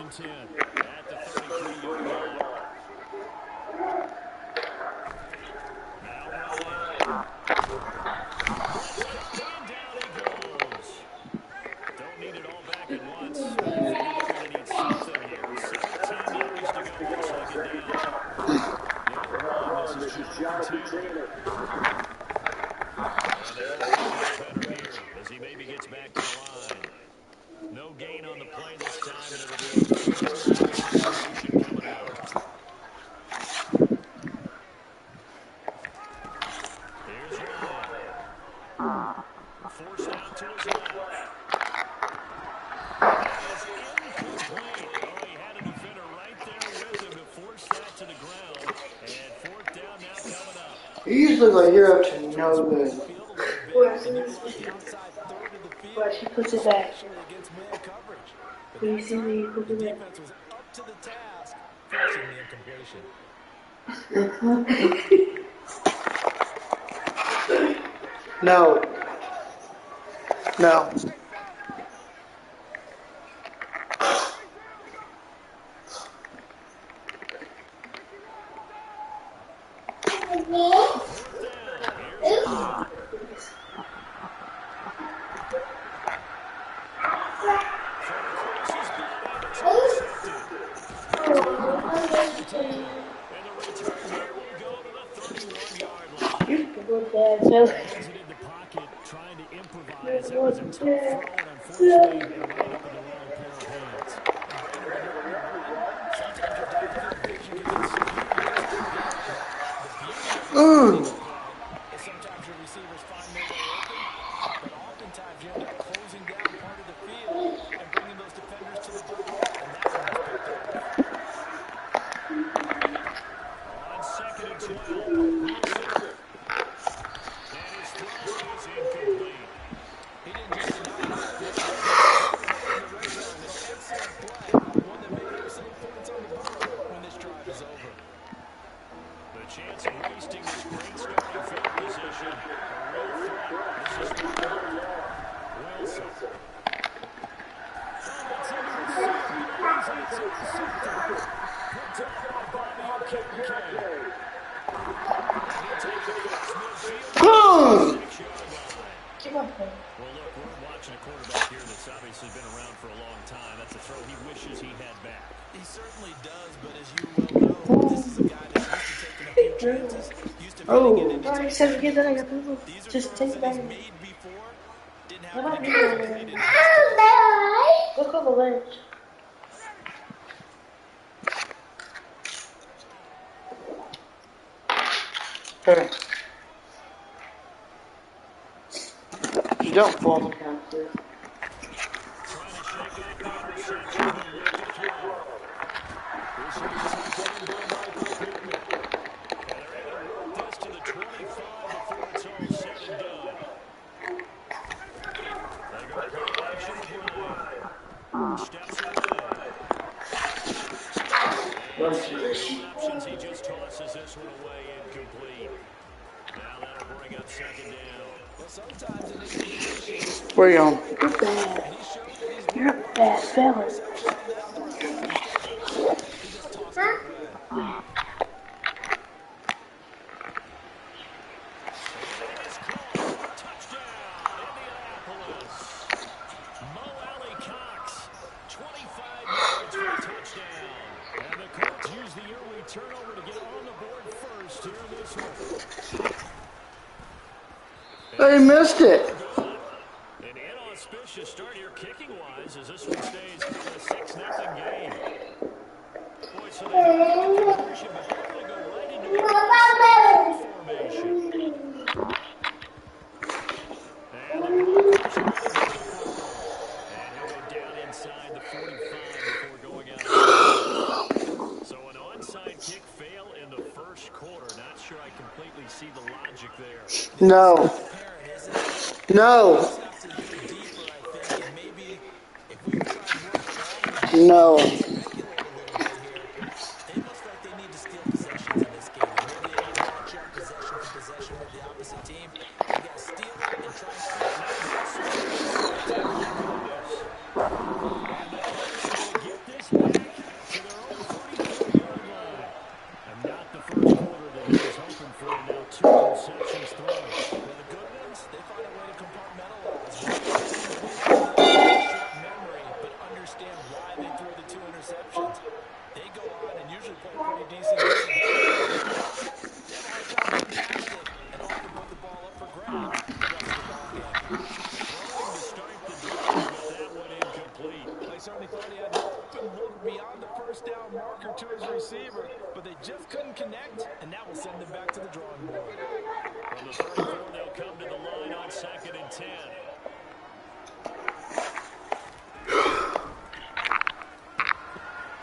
and 10 at the 33-yard line. Now running. Blitz coming, and down he goes. Don't need it all back at once. They figure they're going to need something here. 17 yards to go on second down. This is Jonathan Taylor. And they unleash the defender here as he maybe gets back to the line. No gain on the play this time, and it'll be a 3rd and long situation coming out. Here's Ryan. Forced out to his left. That is incomplete. Oh, he had a defender right there with him to force that to the ground. And 4th down now coming up. Usually like you're up to no good. But she puts it back. You see me put it back. Defense was up to the task, forcing the incompletion. No. No. Exited the pocket, trying to improvise. That was a tough throw, and unfortunately, it wound up in the wrong pair of hands. Sometimes your receivers find their way open, but oftentimes you end up closing down part of the field and bringing those defenders to the ball, and that one was picked up. On 2nd and 12, and his throw is incomplete. He didn't just deny that. In the red zone, an excellent play, one that may have some points on the board when this drive is over. The chance of wasting this great starting field position. A real threat. This is Wilson. That's intercepted. It's intercepted. Protected by Bobby O'Kane. And he takes it across midfield. 6-yard line. Well, look, we're watching a quarterback here that's obviously been around for a long time. That's a throw he wishes he had back. He certainly does, but as you well know, this is a guy that's used to taking a few chances, used to fitting it into Just take it back. made before, didn't What have about any you? created. Look on the ledge. Here. You don't fall the count, please. Trying to shake off the interception and make the throw. This will be taken by Michael Pittman. And they're able to work this to the 25 before it's all said and done. They go play action with Ryan. Steps away. And seeing no options, he just tosses this one away incomplete. Now that'll bring up 2nd down. Well, sometimes it is Where are you going? You're bad. You're a bad fella. Turnover to get on the board first here in this one. They missed it. An inauspicious start here kicking-wise as this one stays a 6-0 game. Boy, so they don't get the conversion, but they're going to go right into a formation. And the Broncos are going to get the football. And he'll go down inside the 45 before going out. So an onside kick fail in the first quarter. Not sure I completely see the logic there. No. No. No. They look like they need to steal possessions in this game. Maybe they need to match up possession for possession with the opposite team. They got to steal it and try to get this back why they threw the 2 interceptions. They go on and usually play a pretty decent game. But when they're out, they have a hard time getting past it and often put the ball up for grabs the rest of the ball game. Throwing to start the drive, but that one incomplete. Well, he certainly thought he had an open look beyond the first down marker to his receiver, but they just couldn't connect, and that will send them back to the drawing board. From the 34, they'll come to the line on 2nd and 10.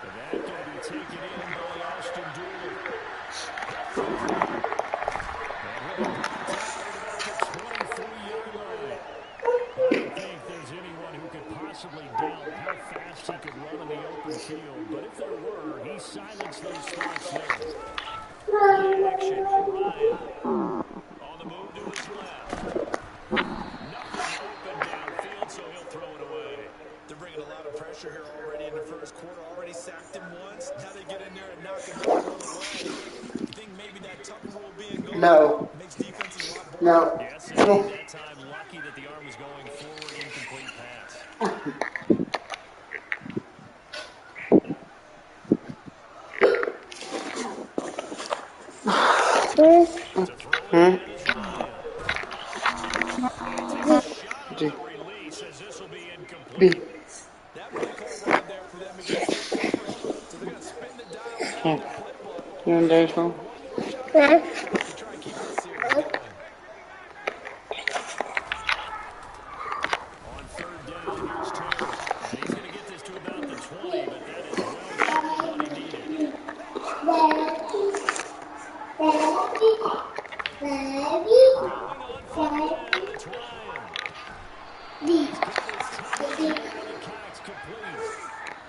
And that going to be taken in by Austin Dooley. And he'll be brought down at about the 23-yard line. I don't think there's anyone who could possibly doubt how fast he could run in the open field. But if there were, he silenced those thoughts there. Play action, Ryan. On the move to his left. Nothing open downfield, so he'll throw it away. They're bringing a lot of pressure here already in the first quarter. Already sacked him once. Now they get in there and knock him out on the way. You think maybe that tucking rule being gone makes defenses a lot bolder? No. Yes, indeed. That time, lucky that the arm was going forward. Incomplete pass. To throw it again is Ryan. And he takes a shot on the release as this will be incomplete. That play call running there for them against good coverage. So they're going to spin the dials now in their playbook. One more shot to try and keep this series going. On 3rd down, here's Terry. And he's going to get this to about the 20, but that is well short of what he needed. Going on 4th down, it's Ryan. He's got his tight end there, and the catch complete.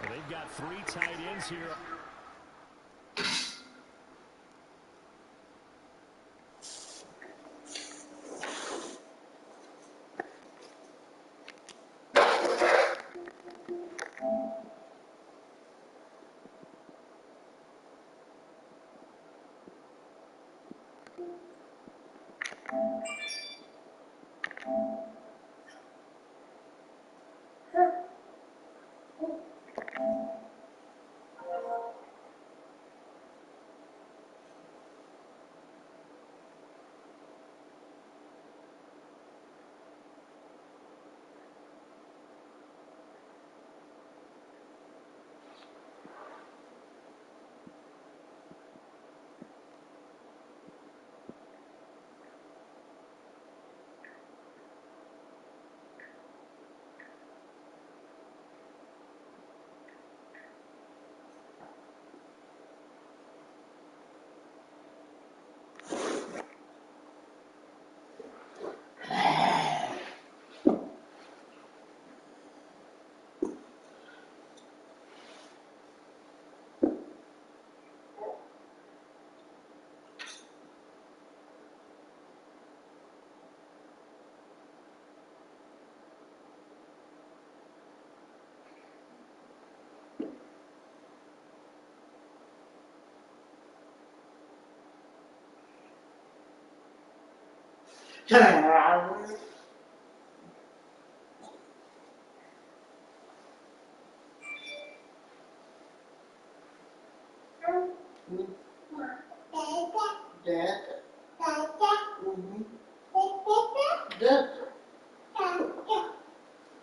Well, they've got 3 tight ends here.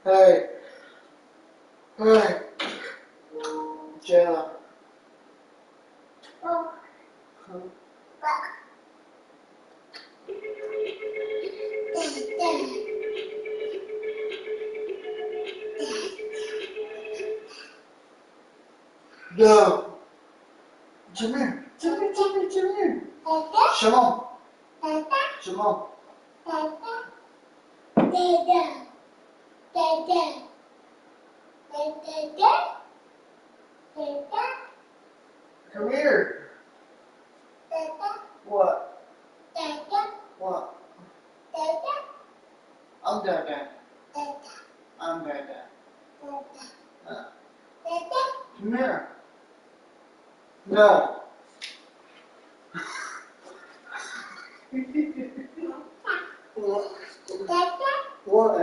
Hey. Hey. Jayla. No. Come here. Come here, come here, come here. Shimon. Shimon. Come here. What? What? I'm Dada. I'm Dada. Come here. No. What? What?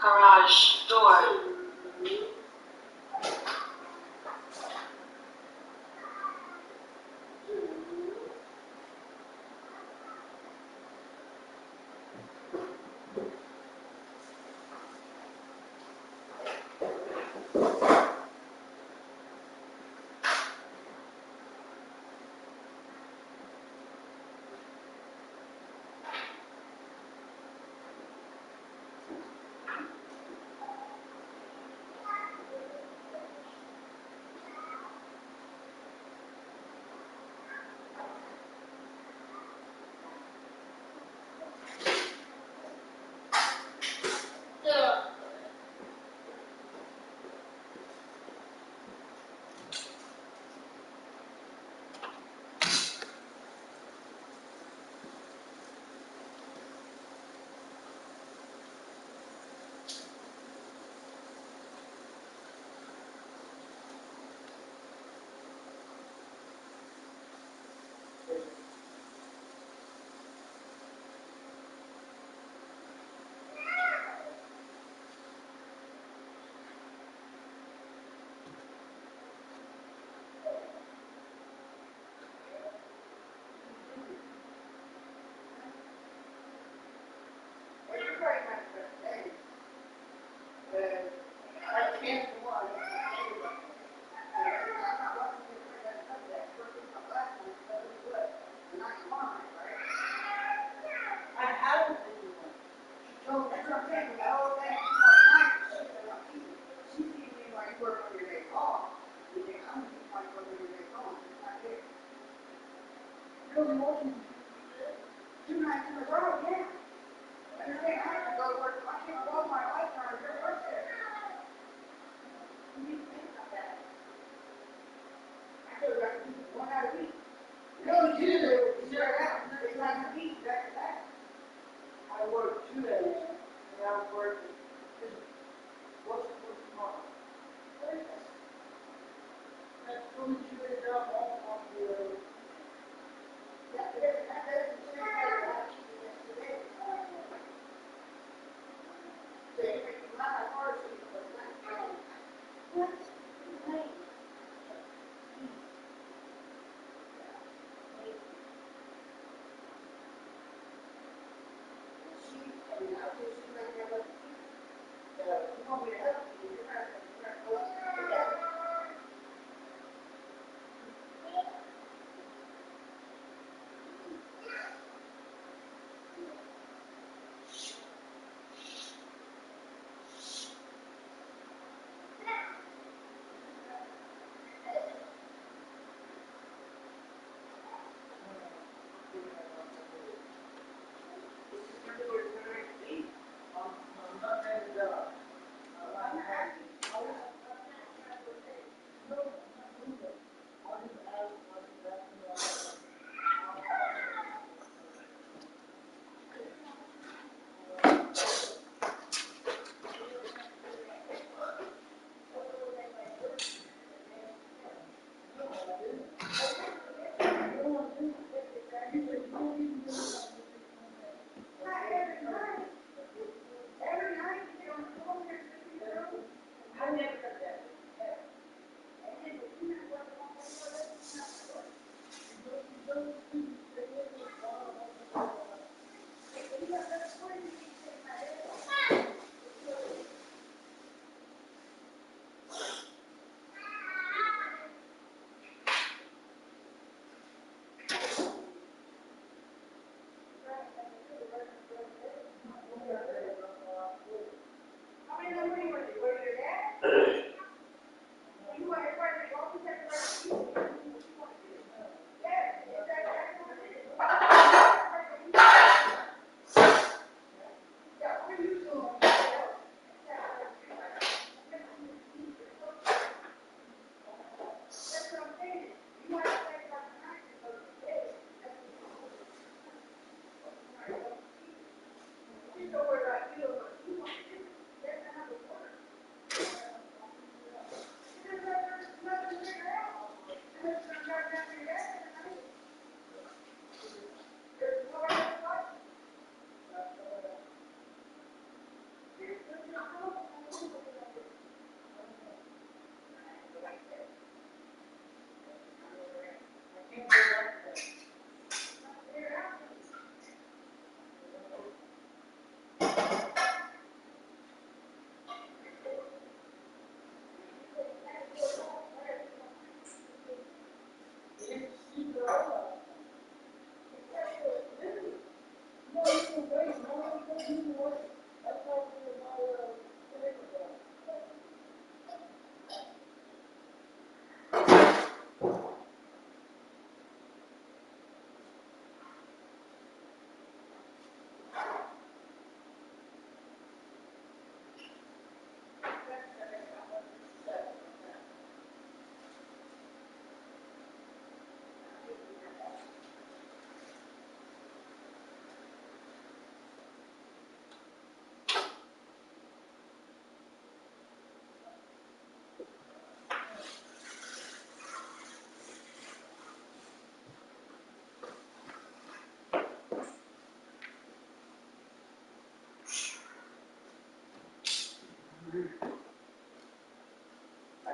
Garage door.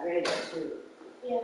I read that too. Yeah.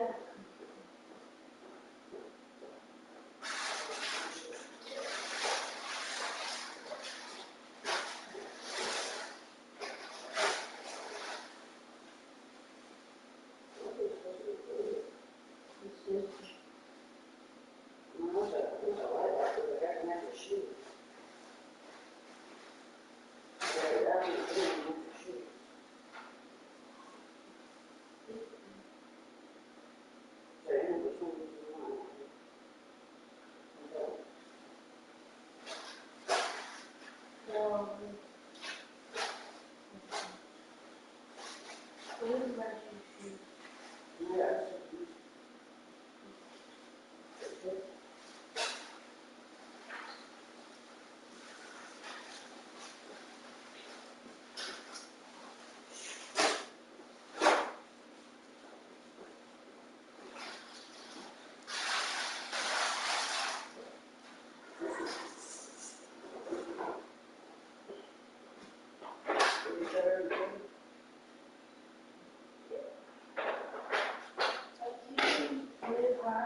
Yeah,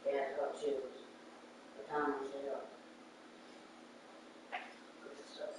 it's got shoes. The time is up. Good stuff.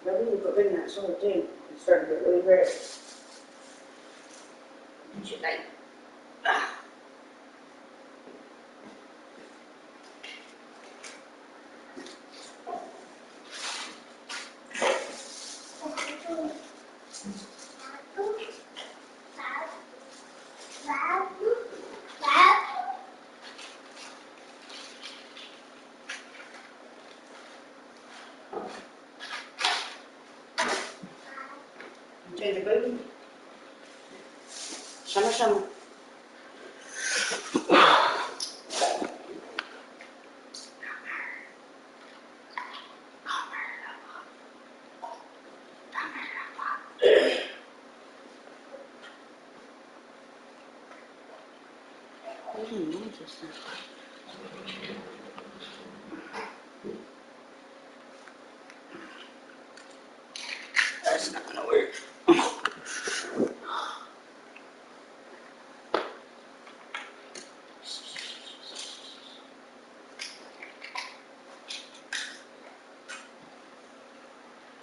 But when you put in that salt too, it started to get really red. And you like, change the baby. Sama-sama. Interesting. That's not gonna work.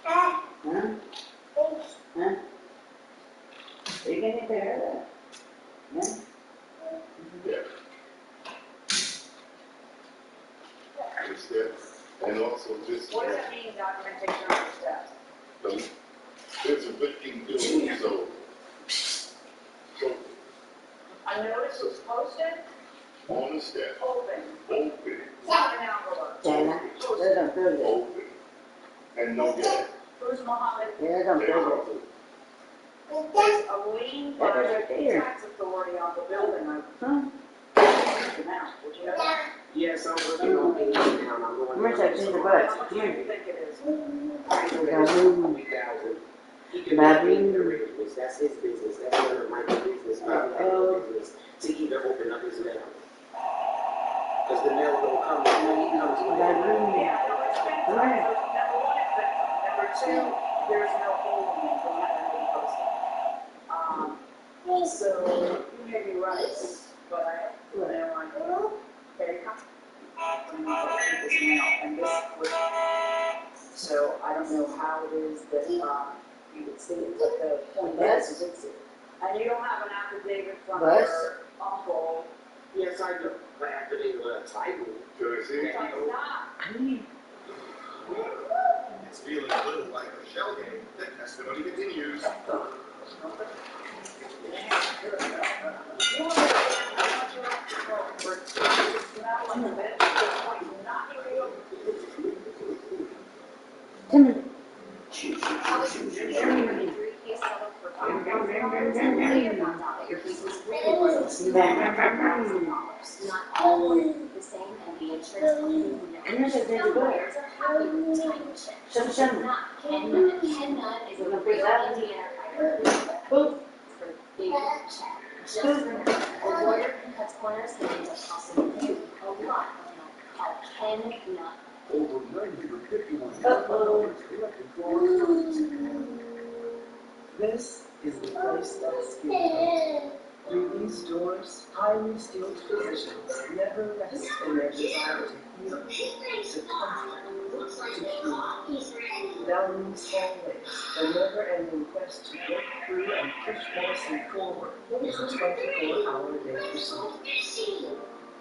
Huh? Huh? Are you getting there? Yeah? And also just What does that mean, documentation on the steps? there's a lifting building, so A notice was posted, on the step, open, open, not an envelope. open, and no gas. Who's Mohammed? There's also There's a lien by the tax authority on the building. Would you know that? Yes, I'm working on it now. I'm going How much do you think it is? 3,000. He can make the arrangements. That's his business. That's none of my business. My business to even open up his mail. Because the mail don't come when he comes with it. Yeah, no, it's been number one, it's been number two, there's no hole in it, so nothing been posted. So you may be right, but I have no idea. Okay, come. This mail and this was, so I don't know how it is that you would see it, but the point is it's, and you don't have an affidavit from your uncle. Yes, I do. But after they were title, Should I see? It's not. It's feeling a little like a shell game. The testimony continues. Not all the same, and the insurance company who knows lawyers are happy with time machine. Not cannot is a real Indiana fighter for big check. Just remember, a lawyer who cuts corners can end up costing you a lot. Call Ken Nut. Over 951 collected for This is the place that's skill. Through these doors, highly skilled physicians never rest in their desire to heal, to comfort, to cure. Down these hallways, the never-ending quest to break through and push medicine forward is a 24-hour-a-day pursuit.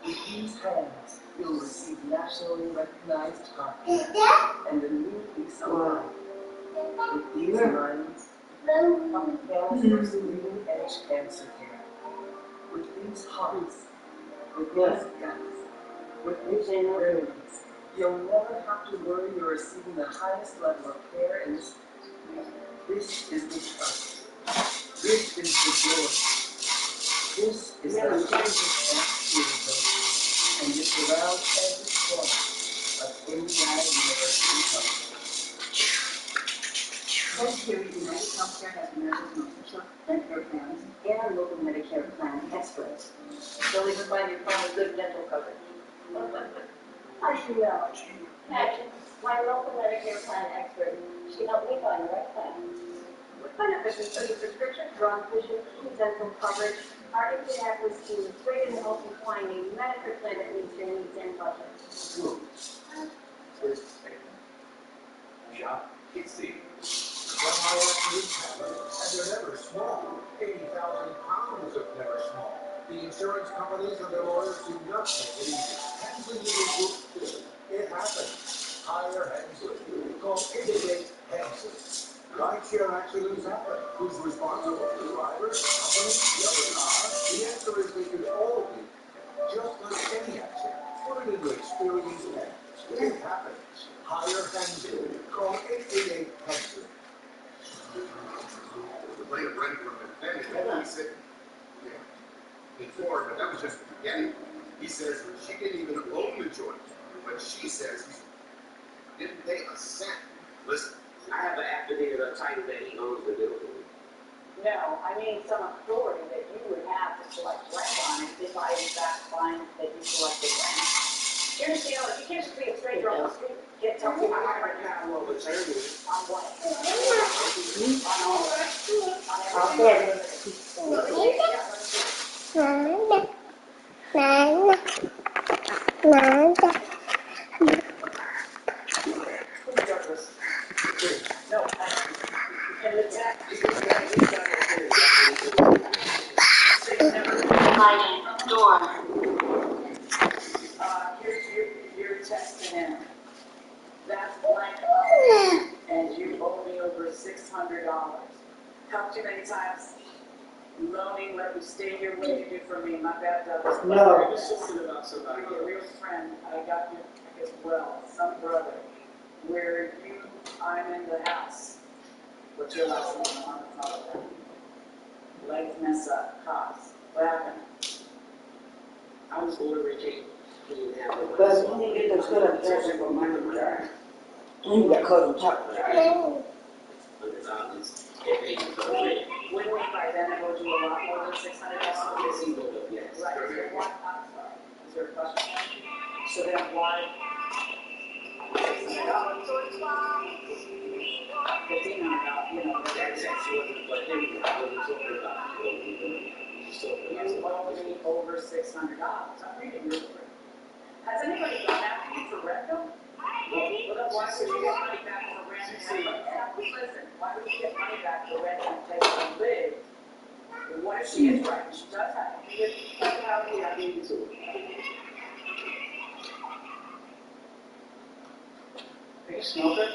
With these hands, you'll receive nationally recognized doctors and a new lease of life. With these minds, Canada's leading-edge cancer care. With these hearts, with these guts, with these brains, you'll never have to worry you're receiving the highest level of care in this. This is the trust. This is the joy. This is the latest and it surrounds every corner of Indiana University Health. Medicare United Healthcare has America's most trusted Medicare plans and local Medicare plan experts. They'll even find your phone with good dental coverage. How do you know? Imagine, my local Medicare plan expert, she helped me find the right plan. What benefits are your prescription? Drug vision, dental coverage. Our Indianapolis team is great in helping find a Medicare plan that meets your needs and budget. Shop, it's the and they're never small. 80,000 pounds of never small. The insurance companies and their lawyers do not make it easy. Hensley Legal Group, it happens. Hire Hensley. Call 888-HENSLEY. Rideshare accidents happen. Who's responsible? The driver, the company, the other car? The answer is they can all be. Just like any accident. Put it into experienced hands. It happens. Hire Hensley. Call 888-HENSLey. The plaintiff rented from the defendant, and he said, before, but that was just the beginning. He says she didn't even own the joint, but she says he didn't pay a cent. Listen, I have an affidavit of title that he owns the building. No, I mean some authority that you would have to select rent on it if I in fact find that you selected rent. Here's the deal, you can't just be a stranger on the street. Get tell me I how have a capital of attorney. on what? No, And the tax, here's your text in. That's blank and you owe me over $600. Helped you many times. Loaning, let you stay here. What did you do for me? My bad, Douglas. I was talking about somebody. You're a real friend. I got you as well. Some brother. Where I'm in the house. What's your last name? I'm on the top of that. Legs mess up. Cops. What happened? I was ordering cake. He didn't have the But you didn't get those good up there for my car. You got caught on top of that. $100. If they use the rent. Wouldn't we by then have owed you a lot more than $600? Yes, he would have, yes. Right. So what? I'm sorry. Is there a question? So then why? $1,500. You know. That tax wasn't, but anyway, I wasn't talking about you. He's talking about You somebody. owe me over $600. I'm reading your report. Has anybody gone after you for rent though? Well, then why would you get money back for rent? Listen, why would you get money back for rent in the place you live? What if she is right? She does have to. I need to. Are you a smoker?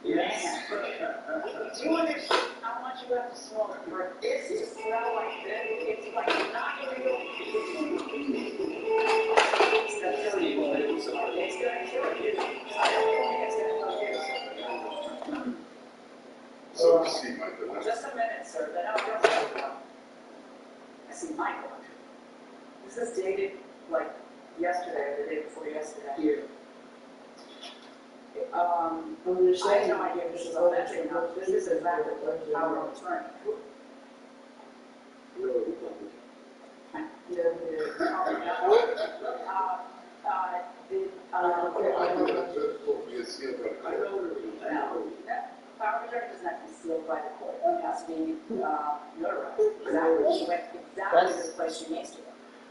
Yes. Do you understand how much you have to smoke for this to smell like this? It's like not real. It's gonna kill you. It's gonna kill you. I don't think it's gonna kill you. so see, Michael. Just a minute, sir. Then I'll go. I see Michael. This is dated like yesterday or the day before yesterday. Here. I have no idea if this is authentic or not. This is exactly our attorney. No, Republican. I know Power of attorney doesn't have to be sealed by the court. It has to be notarized. Exactly. She went exactly to the place she needs to go.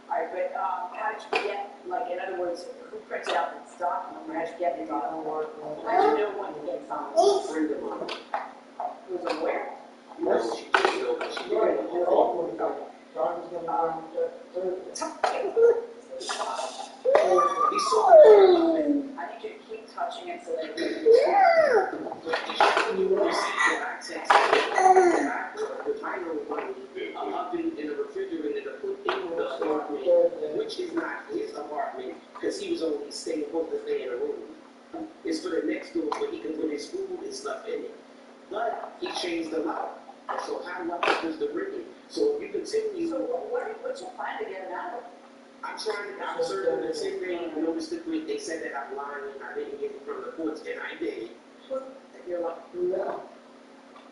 All right, but how did you get, like, in other words, who printed out this document? How did you get the document? How did you know when to get something? a friend of mine. Who's aware? No, she didn't know, but she didn't know. He saw it. I need you to keep touching it so that You will see that I text the title money up in the refrigerator to put in the apartment, which is not his apartment, because he was only supposed to stay in a room. It's for the next door, but he can put his food and stuff in it. But he changed the law. So how much was the rent? So if you continue. So what's your plan to get it out of? I'm trying to, I'm certain that since they noticed they said that I'm lying, I didn't get it from the courts, and I did. And you're like, no.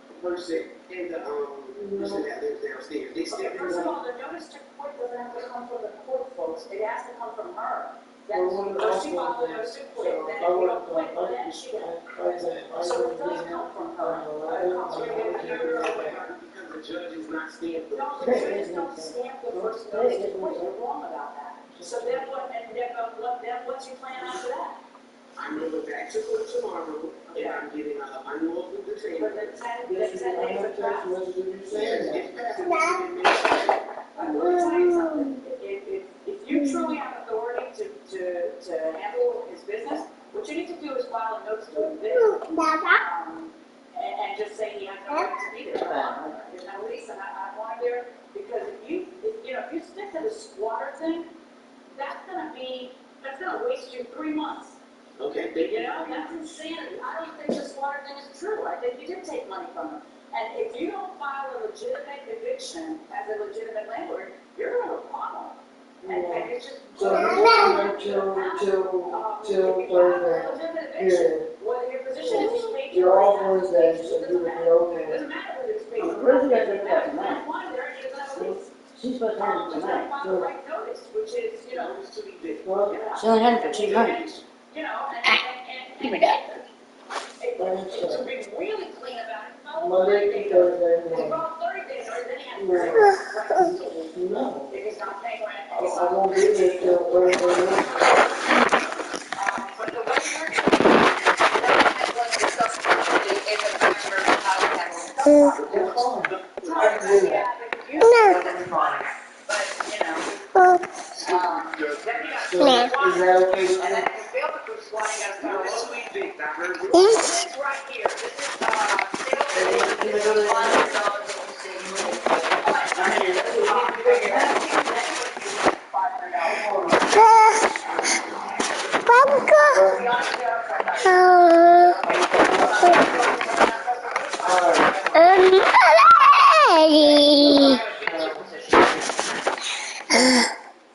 The person in the person that lives downstairs, they Okay, still first of all, the notice to quit doesn't have to come from the court, folks. It has to come from her. Then first she filed the notice to quit, then if you don't quit, then she gets. So it does come from her. It comes from her. because the judge is not stamped. No, the judges don't stamp the first notice to quit. You're wrong about that. So then what? And then what's your plan after that? I'm going back to court tomorrow, and I'm getting unlawful But detainment. the 10 days of trial. It's passed. I'm going to tell you something. If you truly have authority to handle his business, what you need to do is file a notice to evict. And just say he has no right to be there. There's no lease, and I want him there because if you stick to the squatter thing, that's gonna waste you 3 months. Okay, thank you. You know, that's insanity. I don't think the squatter thing is true. I think you did take money from him. And if you don't file a legitimate eviction as a legitimate landlord, you're gonna have a problem. And it's just. So till Thursday. Whether your position is he's paid you You're or off he's not, Wednesday, it so doesn't you'll be matter. okay. It doesn't matter whether it's paid you or Where's not. the It rest of doesn't that matter. tonight? One, there he doesn't have a lease. She's supposed to have it Just gotta tonight. file the right notice, which is, Notice to be big. Well, yeah. she only had it for 2 nights. You know, Give me that. to be really clean about it, no, Monday, Thursday. well, 30 days, or then he has No. zero rights. No. If he's not paying rent, I won't be there till Thursday night. but the way you're doing it, when the stuff is a member of how to handle stuff. It's fine. I can do that. Yeah, but you Fine. but, you know, then you got to So, is that okay with and then you? if you fail the first one, you got to start Notice over. to be big. I heard you. This is right here. This is, sales. Can we go to the end? I mean, we need to figure it out.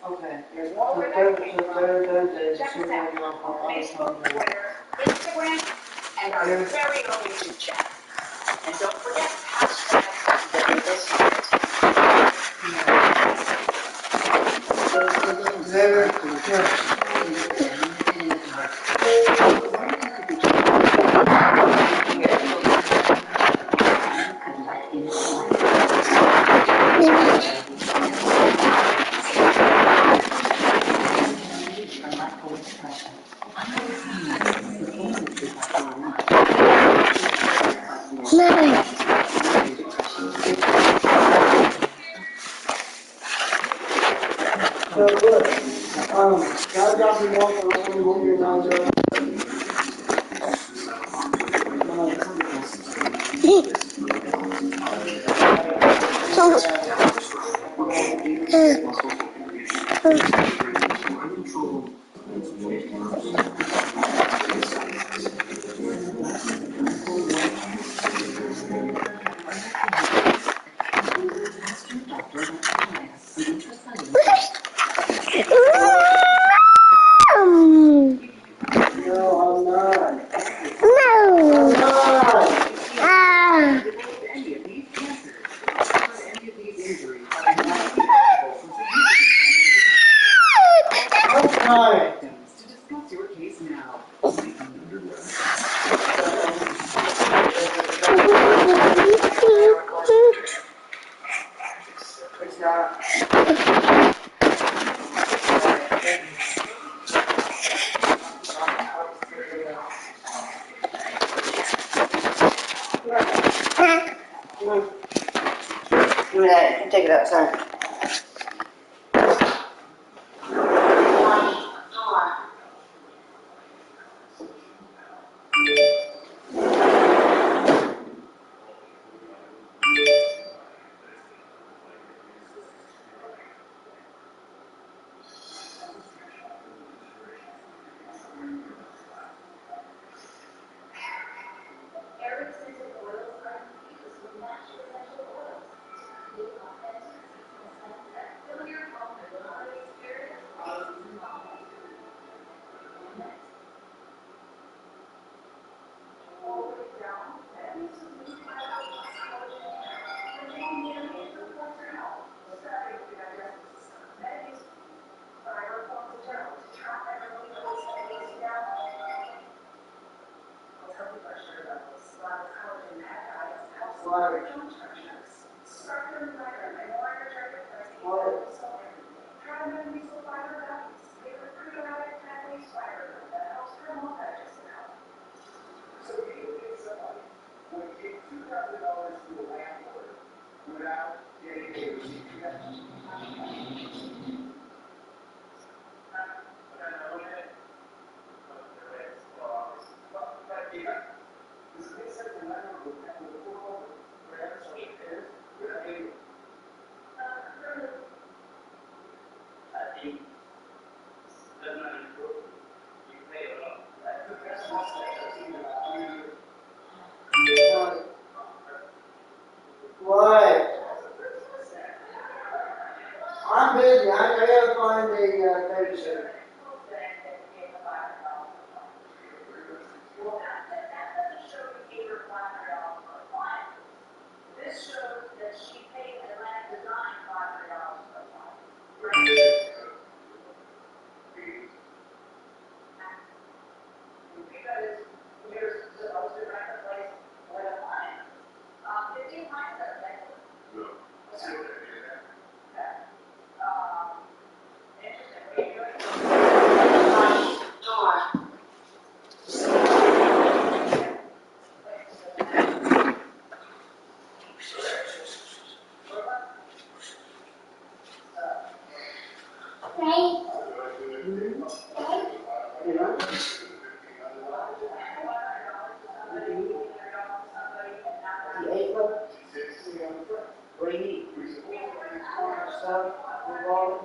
Okay. So Thursday, Check she's this gonna out. be on Facebook, her. Twitter, Instagram, and our very own YouTube channel. And don't forget, hashtag Xavier, here. So look, can I drop you off on the way home now, Joe? No, I'm not. No. I'm not. Okay. It's not. Give me that. You take it outside. Eric scented oils are infused with natural essential oils. What? I'm busy. I gotta find a babysitter. This shows that she paid Atlantic Design $500 per month. Because you're supposed to rent a place with a client. 15 clients are effective. No. Okay. Interesting. What are you doing? What do you need? Stuff, water.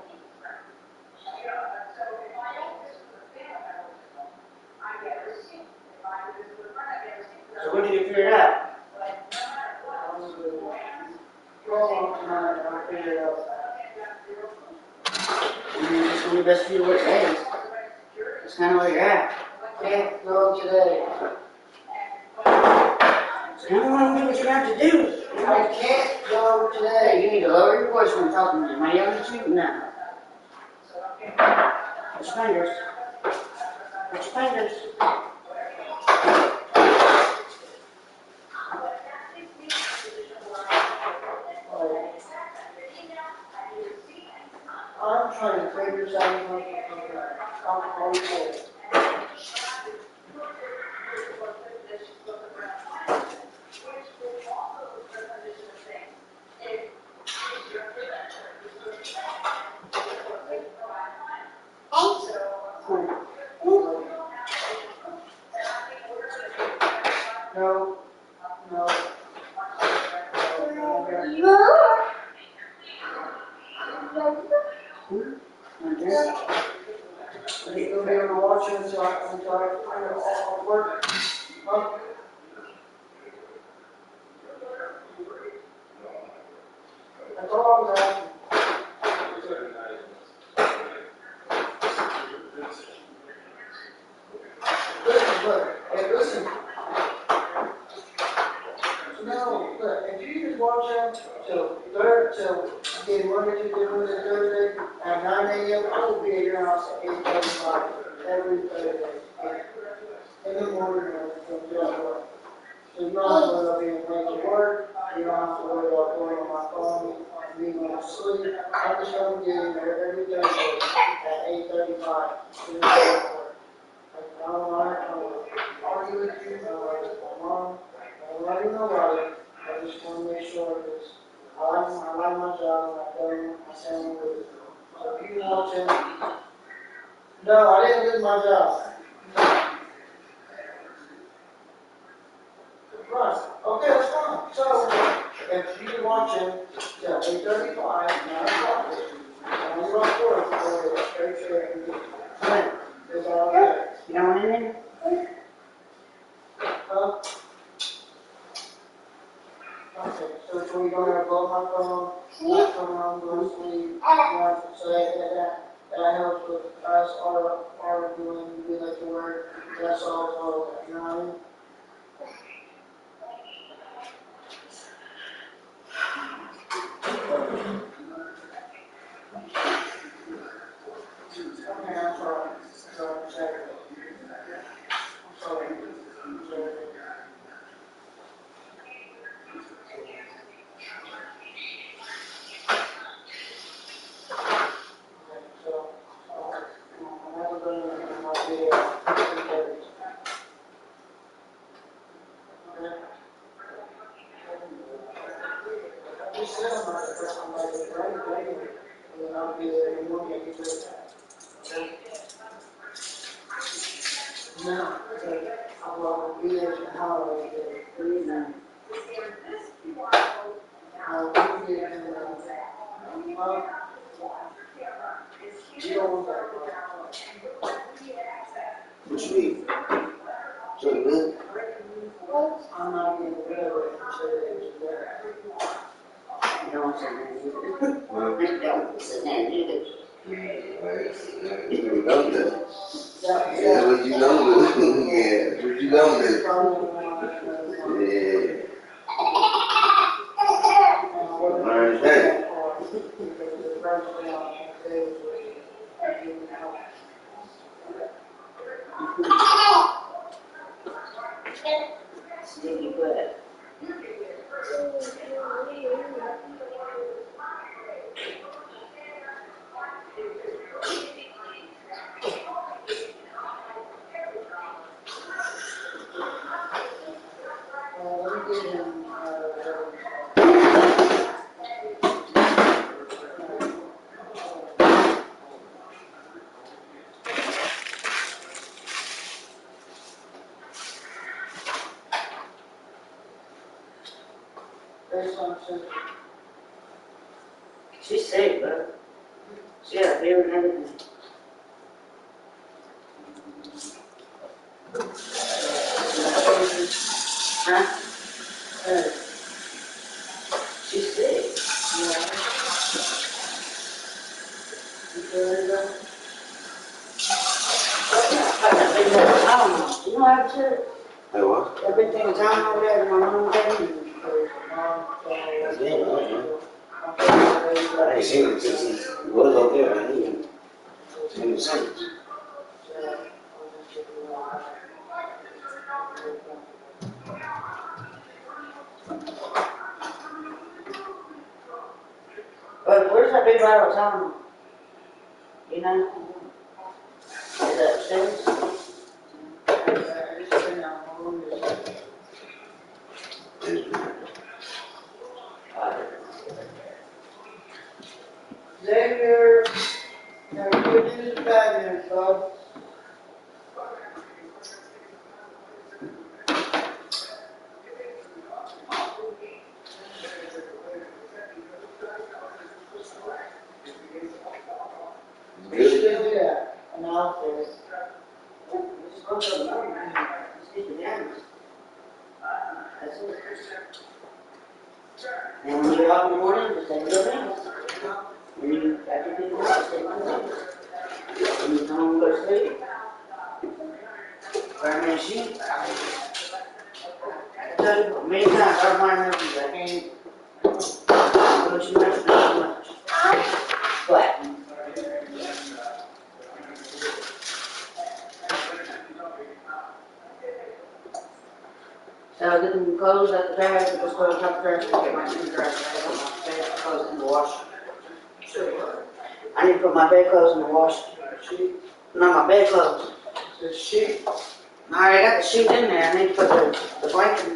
So when did you figure it out? I figured it out. It's one of the best few work days. That's kind of where you're at. Can't go today. So you don't want to do what you have to do. I can't go Hey, today. you need to lower your voice when you're talking to me. Am I yelling at you? No. Put your fingers. Put your fingers. I'm trying to figure something out. I'm hungry. No, no. You'll be able to watch it until I work. Huh? That's all I was asking. Listen, look, hey, listen. No, look, if you just watch them till Monday, Tuesday, Wednesday, Thursday at 9 a.m., I will be at your house at 8:35 every Thursday. In the morning from work. So you don't have to worry about being late to work. You don't have to worry about going on my phone and being on sleep. I'm just going to get in there every Thursday at 8:35 to the work. I don't want to argue with you. I don't like my mom. I don't like nobody. I just want to make sure because I like my job and I don't I stand with it. So if you want to, no, I didn't lose my job. Right. Okay, that's fine. So if you can watch him till 8:35, 9 o'clock, and you're on board for a straight share and get is all okay. You don't want anything? Huh? Okay, so it's when you don't have to blow my phone, not come home, go to sleep, so that helps with us arguing, we like to work, that's all, you know what I mean? Okay, I'm sorry. Sorry. I'm sorry. No, I will be there to holiday. I will be there to You don't want that. What you mean? Something good? I'm not getting rid of it until it's there. You don't say that either. Don't say that either. You don't do. Yeah, what you don't do. Yeah, what you don't do. Yeah. Learn that. Sticky butt. She's safe, bro. She got a beer and everything. Huh? She's sick. Yeah. You feel it, bro? You know how to say it? Hey, what? Everything is on over there, my mom baby. Yeah, I ain't seen it since he was up there. I ain't seen it since. But where's that big bottle of Tylenol? You know? Is that upstairs? Xavier, now you put in the bag there, bud. Good. Yeah. And I'll say, just go to the morning, just eat the damage. That's it. And when you get off in the morning, just take your things. When you, after you get the just take your things. When you come home and go to sleep, burn that sheet. I tell you, many times I remind her, I can't do too much, not too much. But, so I get them clothes out the trash, and just clothes out the trash, and get my shoes dry, so I put my bed clothes in the washer. I need to put my bed clothes in the washer. Not my bed clothes. The sheet. No, I already got the sheet in there. I need to put the blanket in.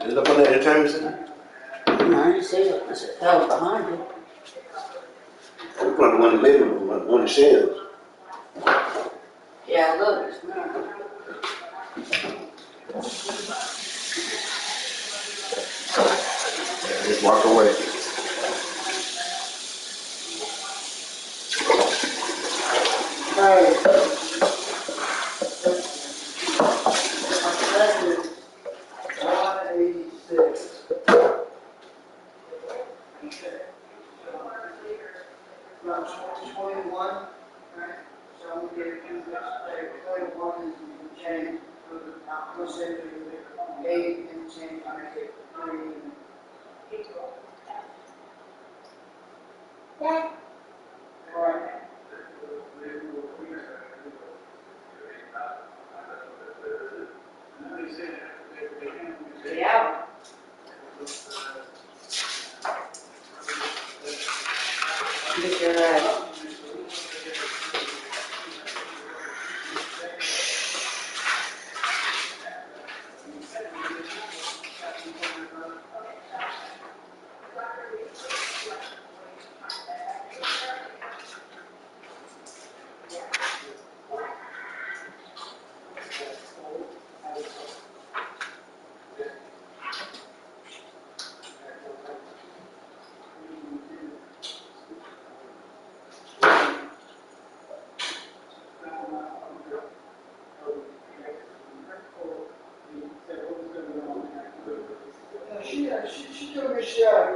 Is it up on that return center? No, I didn't see it. I said, that was behind you. We put the one in the living room, one of the shelves. Yeah, look, it's not. Just walk away. Hey. Yeah. Get your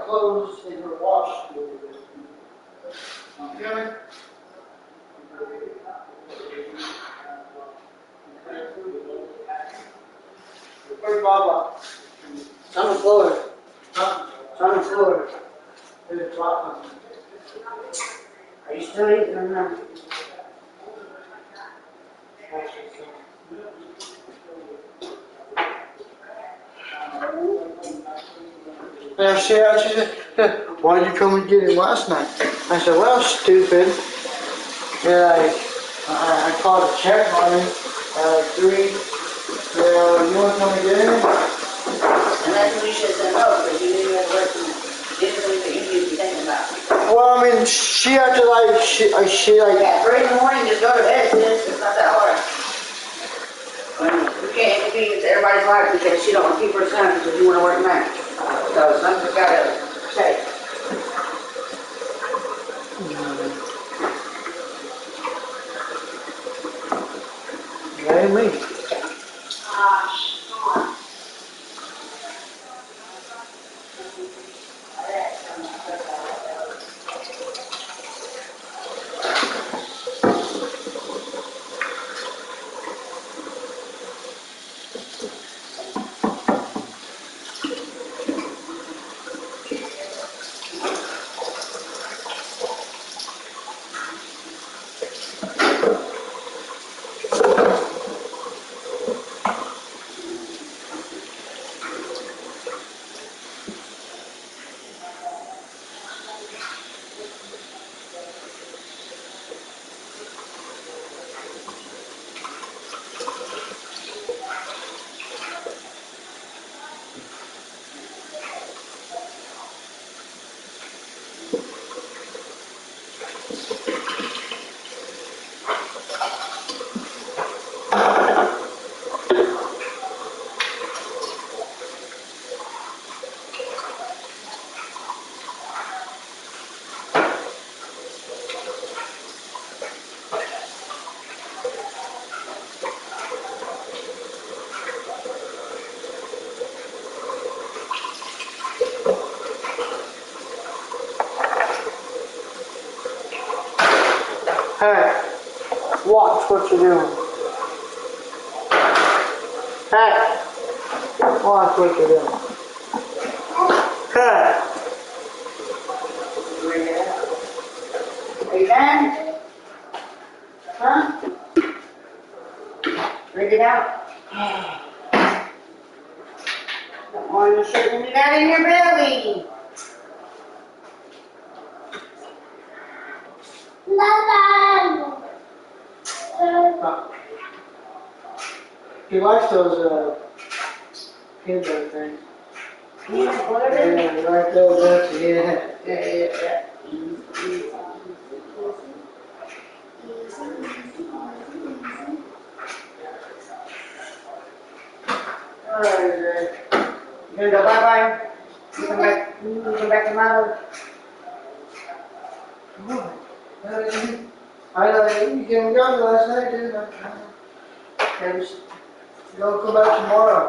clothes in her wash. Okay? Where's Baba? It's on the floor. Huh? It's on the floor. There's a drop. Are you still eating or not? Yeah, she said, why did you come and get it last night? I said, well, stupid. Yeah, I called to check on him at 3. Yeah, you want to come and get him? And that's what you should have said no, because you knew you had to work and did something that you needed to be thinking about. Well, I mean, she acted like, she like, Yeah, 3 in the morning, just go to bed, sis. It's not that hard. I mean, you can't inconvenience everybody's life because she don't want to keep her son because you want to work nights. So something's got to say. that ain't me. Hey, watch what you're doing. Hey, watch what you're doing. Hey. Are you done? Huh? Bring it out. Don't want any sugar than you got in your belly. He likes those peanut butter things. Peanut butter? Yeah, he likes those. Yeah. Alright, You gonna go bye-bye? You come back tomorrow? I know you came down last night, didn't I? And you don't come back tomorrow.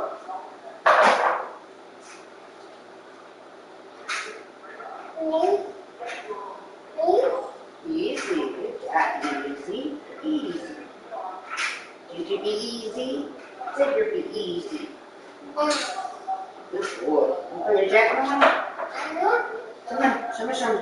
Easy. Good job. Easy. Easy. Did you be easy? Said you be easy. Good boy. You put your jacket on? Come on. Show me some.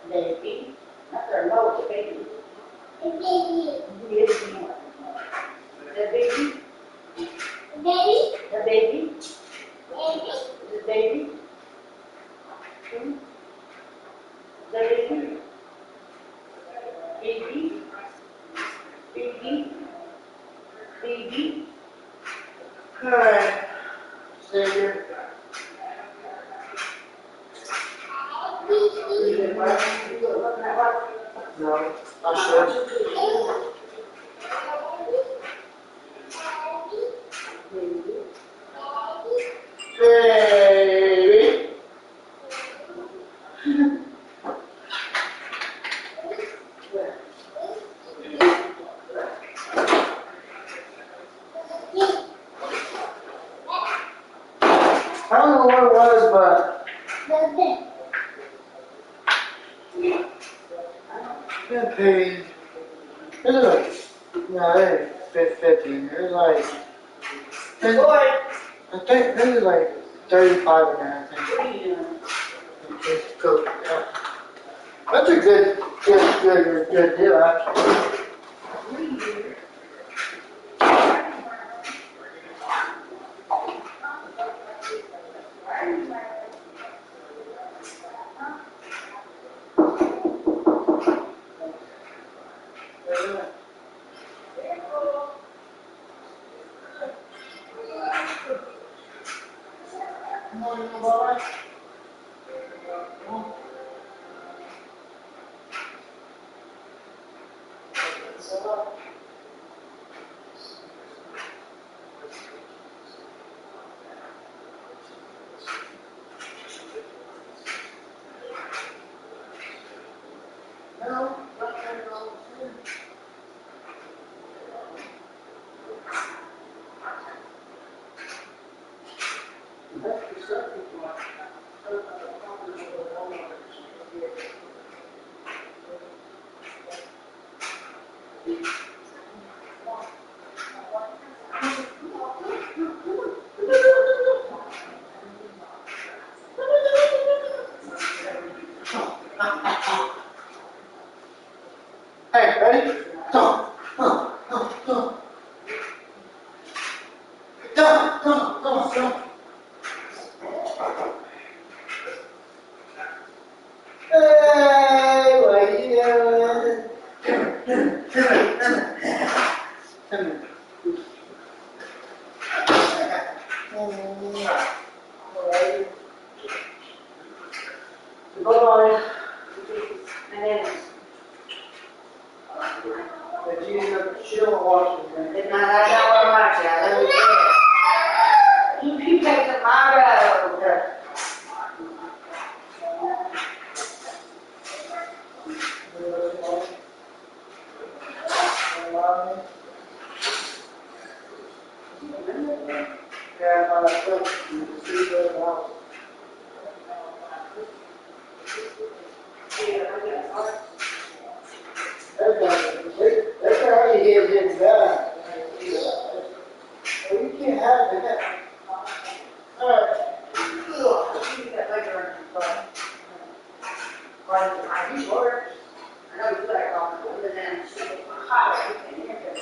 Baby. Not their nose, the baby. The baby. Yes. The baby. Baby. The baby. Baby. The baby. The baby. Baby. Baby. Baby. Alright. Stay here. No, I should. Baby. I don't know what it was, but get paid. It was like, no, it ain't 50. It was like, I think it was like 35 in there, I think. It's cool. Yeah. That's a good deal, actually. Hey, ready? Come. Come. Hey, what are you doing? Come here. Bye-bye. But she don't watch it. It's not, I don't want to watch it. I love you. You take the motto. That's how you get it done. You can't have that. All right. You got later on the phone. Are you sure? I know you like all the other than hot. You can hear it.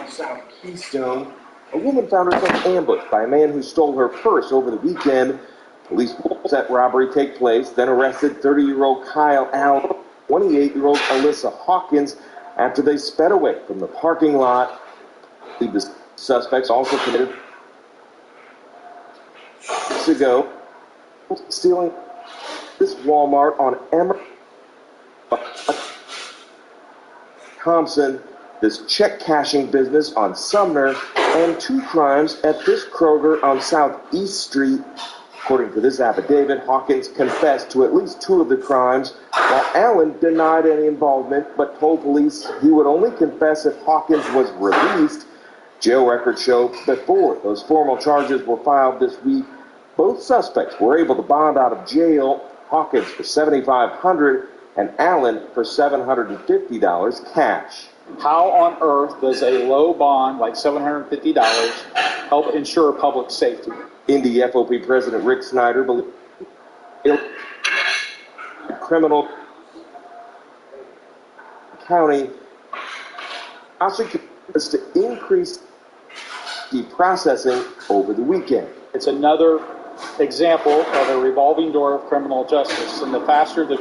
South Keystone, a woman found herself ambushed by a man who stole her purse over the weekend. Police watched that robbery take place, then arrested 30-year-old Kyle Allen, 28-year-old Alyssa Hawkins after they sped away from the parking lot. The suspects also committed weeks ago stealing this Walmart on Emerald Thompson, this check cashing business on Sumner, and 2 crimes at this Kroger on Southeast Street. According to this affidavit, Hawkins confessed to at least 2 of the crimes, while Allen denied any involvement but told police he would only confess if Hawkins was released. Jail records show before those formal charges were filed this week, both suspects were able to bond out of jail, Hawkins for $7,500 and Allen for $750 cash. How on earth does a low bond like $750 help ensure public safety? Indy FOP President Rick Snyder believes criminal county prosecutors to increase the processing over the weekend. It's another example of a revolving door of criminal justice, and the faster the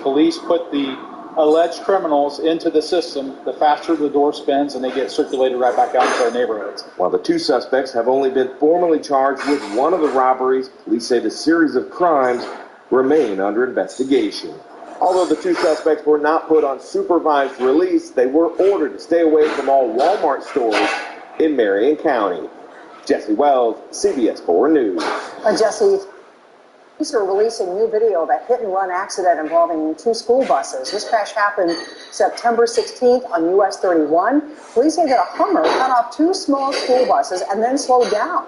police put the alleged criminals into the system, the faster the door spins and they get circulated right back out into our neighborhoods. While the 2 suspects have only been formally charged with one of the robberies, police say the series of crimes remain under investigation. Although the 2 suspects were not put on supervised release, they were ordered to stay away from all Walmart stores in Marion County. Jesse Wells, CBS 4 News. Jesse, police are releasing new video of a hit-and-run accident involving 2 school buses. This crash happened September 16th on US 31. Police say that a Hummer cut off 2 small school buses and then slowed down.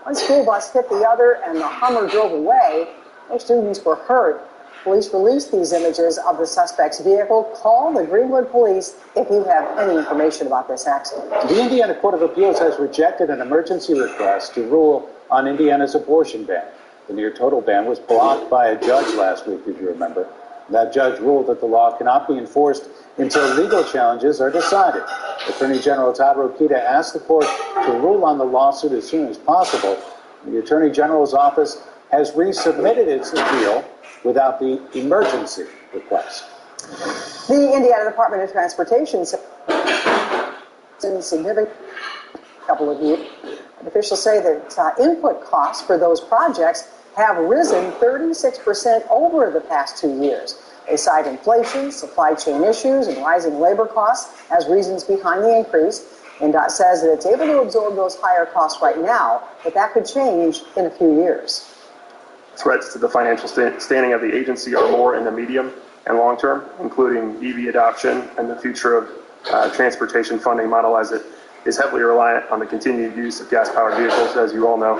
One school bus hit the other and the Hummer drove away. No students were hurt. Police released these images of the suspect's vehicle. Call the Greenwood Police if you have any information about this accident. The Indiana Court of Appeals has rejected an emergency request to rule on Indiana's abortion ban. The near-total ban was blocked by a judge last week, if you remember. That judge ruled that the law cannot be enforced until legal challenges are decided. Attorney General Todd Rokita asked the court to rule on the lawsuit as soon as possible. The Attorney General's office has resubmitted its appeal without the emergency request. The Indiana Department of Transportation said in significant couple of years. Officials say that input costs for those projects have risen 36% over the past 2 years. They cite inflation, supply chain issues, and rising labor costs as reasons behind the increase. NDOT says that it's able to absorb those higher costs right now, but that could change in a few years. Threats to the financial standing of the agency are more in the medium and long term, including EV adoption and the future of transportation funding model as it is heavily reliant on the continued use of gas-powered vehicles, as you all know,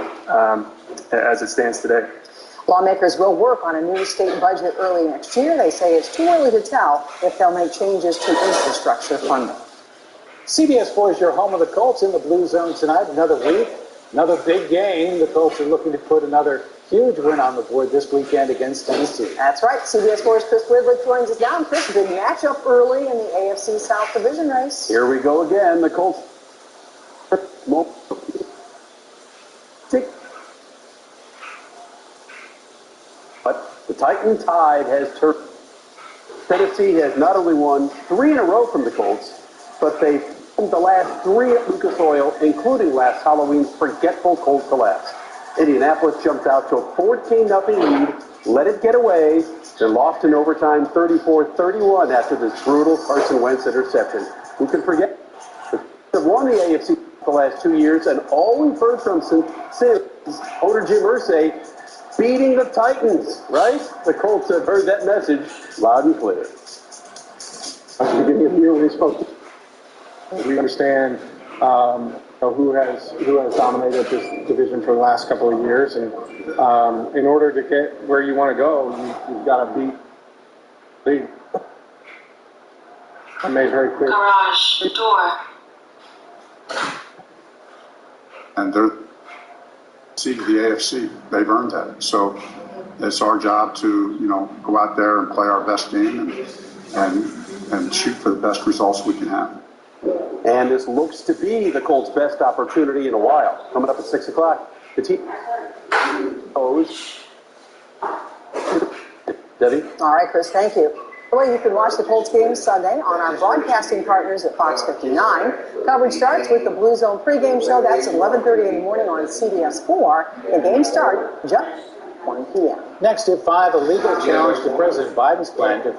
as it stands today. Lawmakers will work on a new state budget early next year. They say it's too early to tell if they'll make changes to infrastructure funding. CBS 4 is your home of the Colts in the Blue Zone tonight. Another week, another big game. The Colts are looking to put another huge win on the board this weekend against Tennessee. That's right. CBS 4's Chris Widlick joins us now. Chris, big matchup early in the AFC South Division race. Here we go again. The Colts. But the Titan Tide has turned. Tennessee has not only won 3 in a row from the Colts, but they've won the last 3 at Lucas Oil, including last Halloween's forgetful Colts collapse. Indianapolis jumped out to a 14-0 lead, let it get away, then lost in overtime 34-31 after this brutal Carson Wentz interception. Who can forget? They've won the AFC the last 2 years, and all we've heard from since owner Jim Irsay beating the Titans, right? The Colts have heard that message loud and clear. We understand who has dominated this division for the last couple of years, and in order to get where you want to go, you've got to beat the league. I made very clear. Garage door. And they're seat of the AFC. They've earned that. So it's our job to, go out there and play our best game and shoot for the best results we can have. And this looks to be the Colts' best opportunity in a while. Coming up at 6 o'clock, the team goes. Debbie? All right, Chris, thank you. Well, you can watch the Colts game Sunday on our broadcasting partners at Fox 59. Coverage starts with the Blue Zone pregame show. That's at 11:30 in the morning on CBS 4. The game starts just 1 p.m. Next at 5, a legal challenge to President Biden's plan to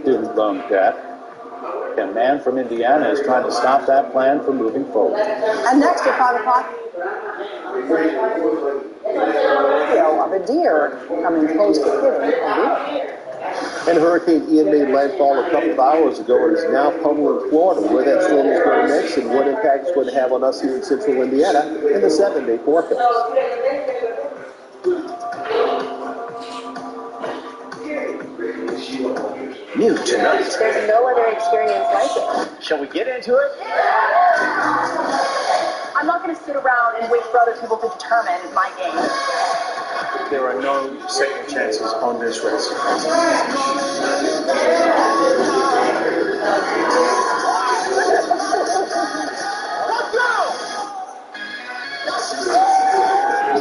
student loan debt. A man from Indiana is trying to stop that plan from moving forward. And next at 5 o'clock, video of a deer coming close to hitting a wheel. And Hurricane Ian made landfall a couple of hours ago and is now pummeling Florida. Where that storm is going next and what impact it's going to have on us here in central Indiana in the 7-day forecast. New tonight. There's no other experience like it. Shall we get into it? I'm not going to sit around and wait for other people to determine my game. There are no second chances on this race. A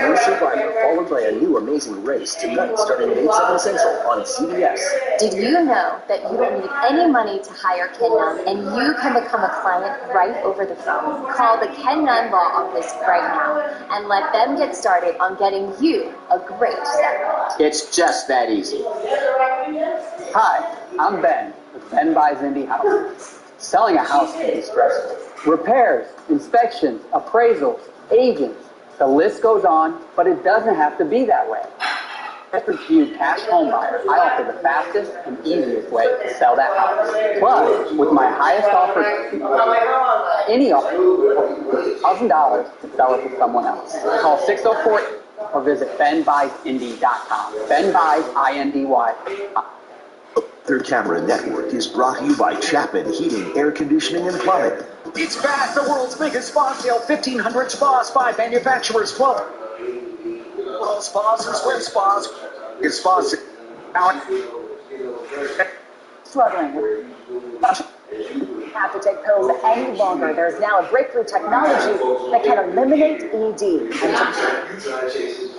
new Survivor followed by a new Amazing Race tonight starting at 8/7 Central on CBS. Did you know that you don't need any money to hire Ken Nunn and you can become a client right over the phone? Call the Ken Nunn Law Office right now and let them get started on getting you a great settlement. It's just that easy. Hi, I'm Ben with Ben Buys Indy House. Selling a house can be stressful. Repairs, inspections, appraisals, agents. The list goes on, but it doesn't have to be that way. For you cash home buyers, I offer the fastest and easiest way to sell that house. Plus, with my highest offer, any offer, $1,000 to sell it to someone else. Call 604 or visit benbuysindy.com. Ben buys INDY. Third Camera Network is brought to you by Chapman Heating, Air Conditioning, and Plumbing. It's back, the world's biggest spa sale, 1,500 spas, 5 manufacturers, 12 spas and swim spas. It's spas now. Struggling with have to take pills any longer. There's now a breakthrough technology that can eliminate ED. And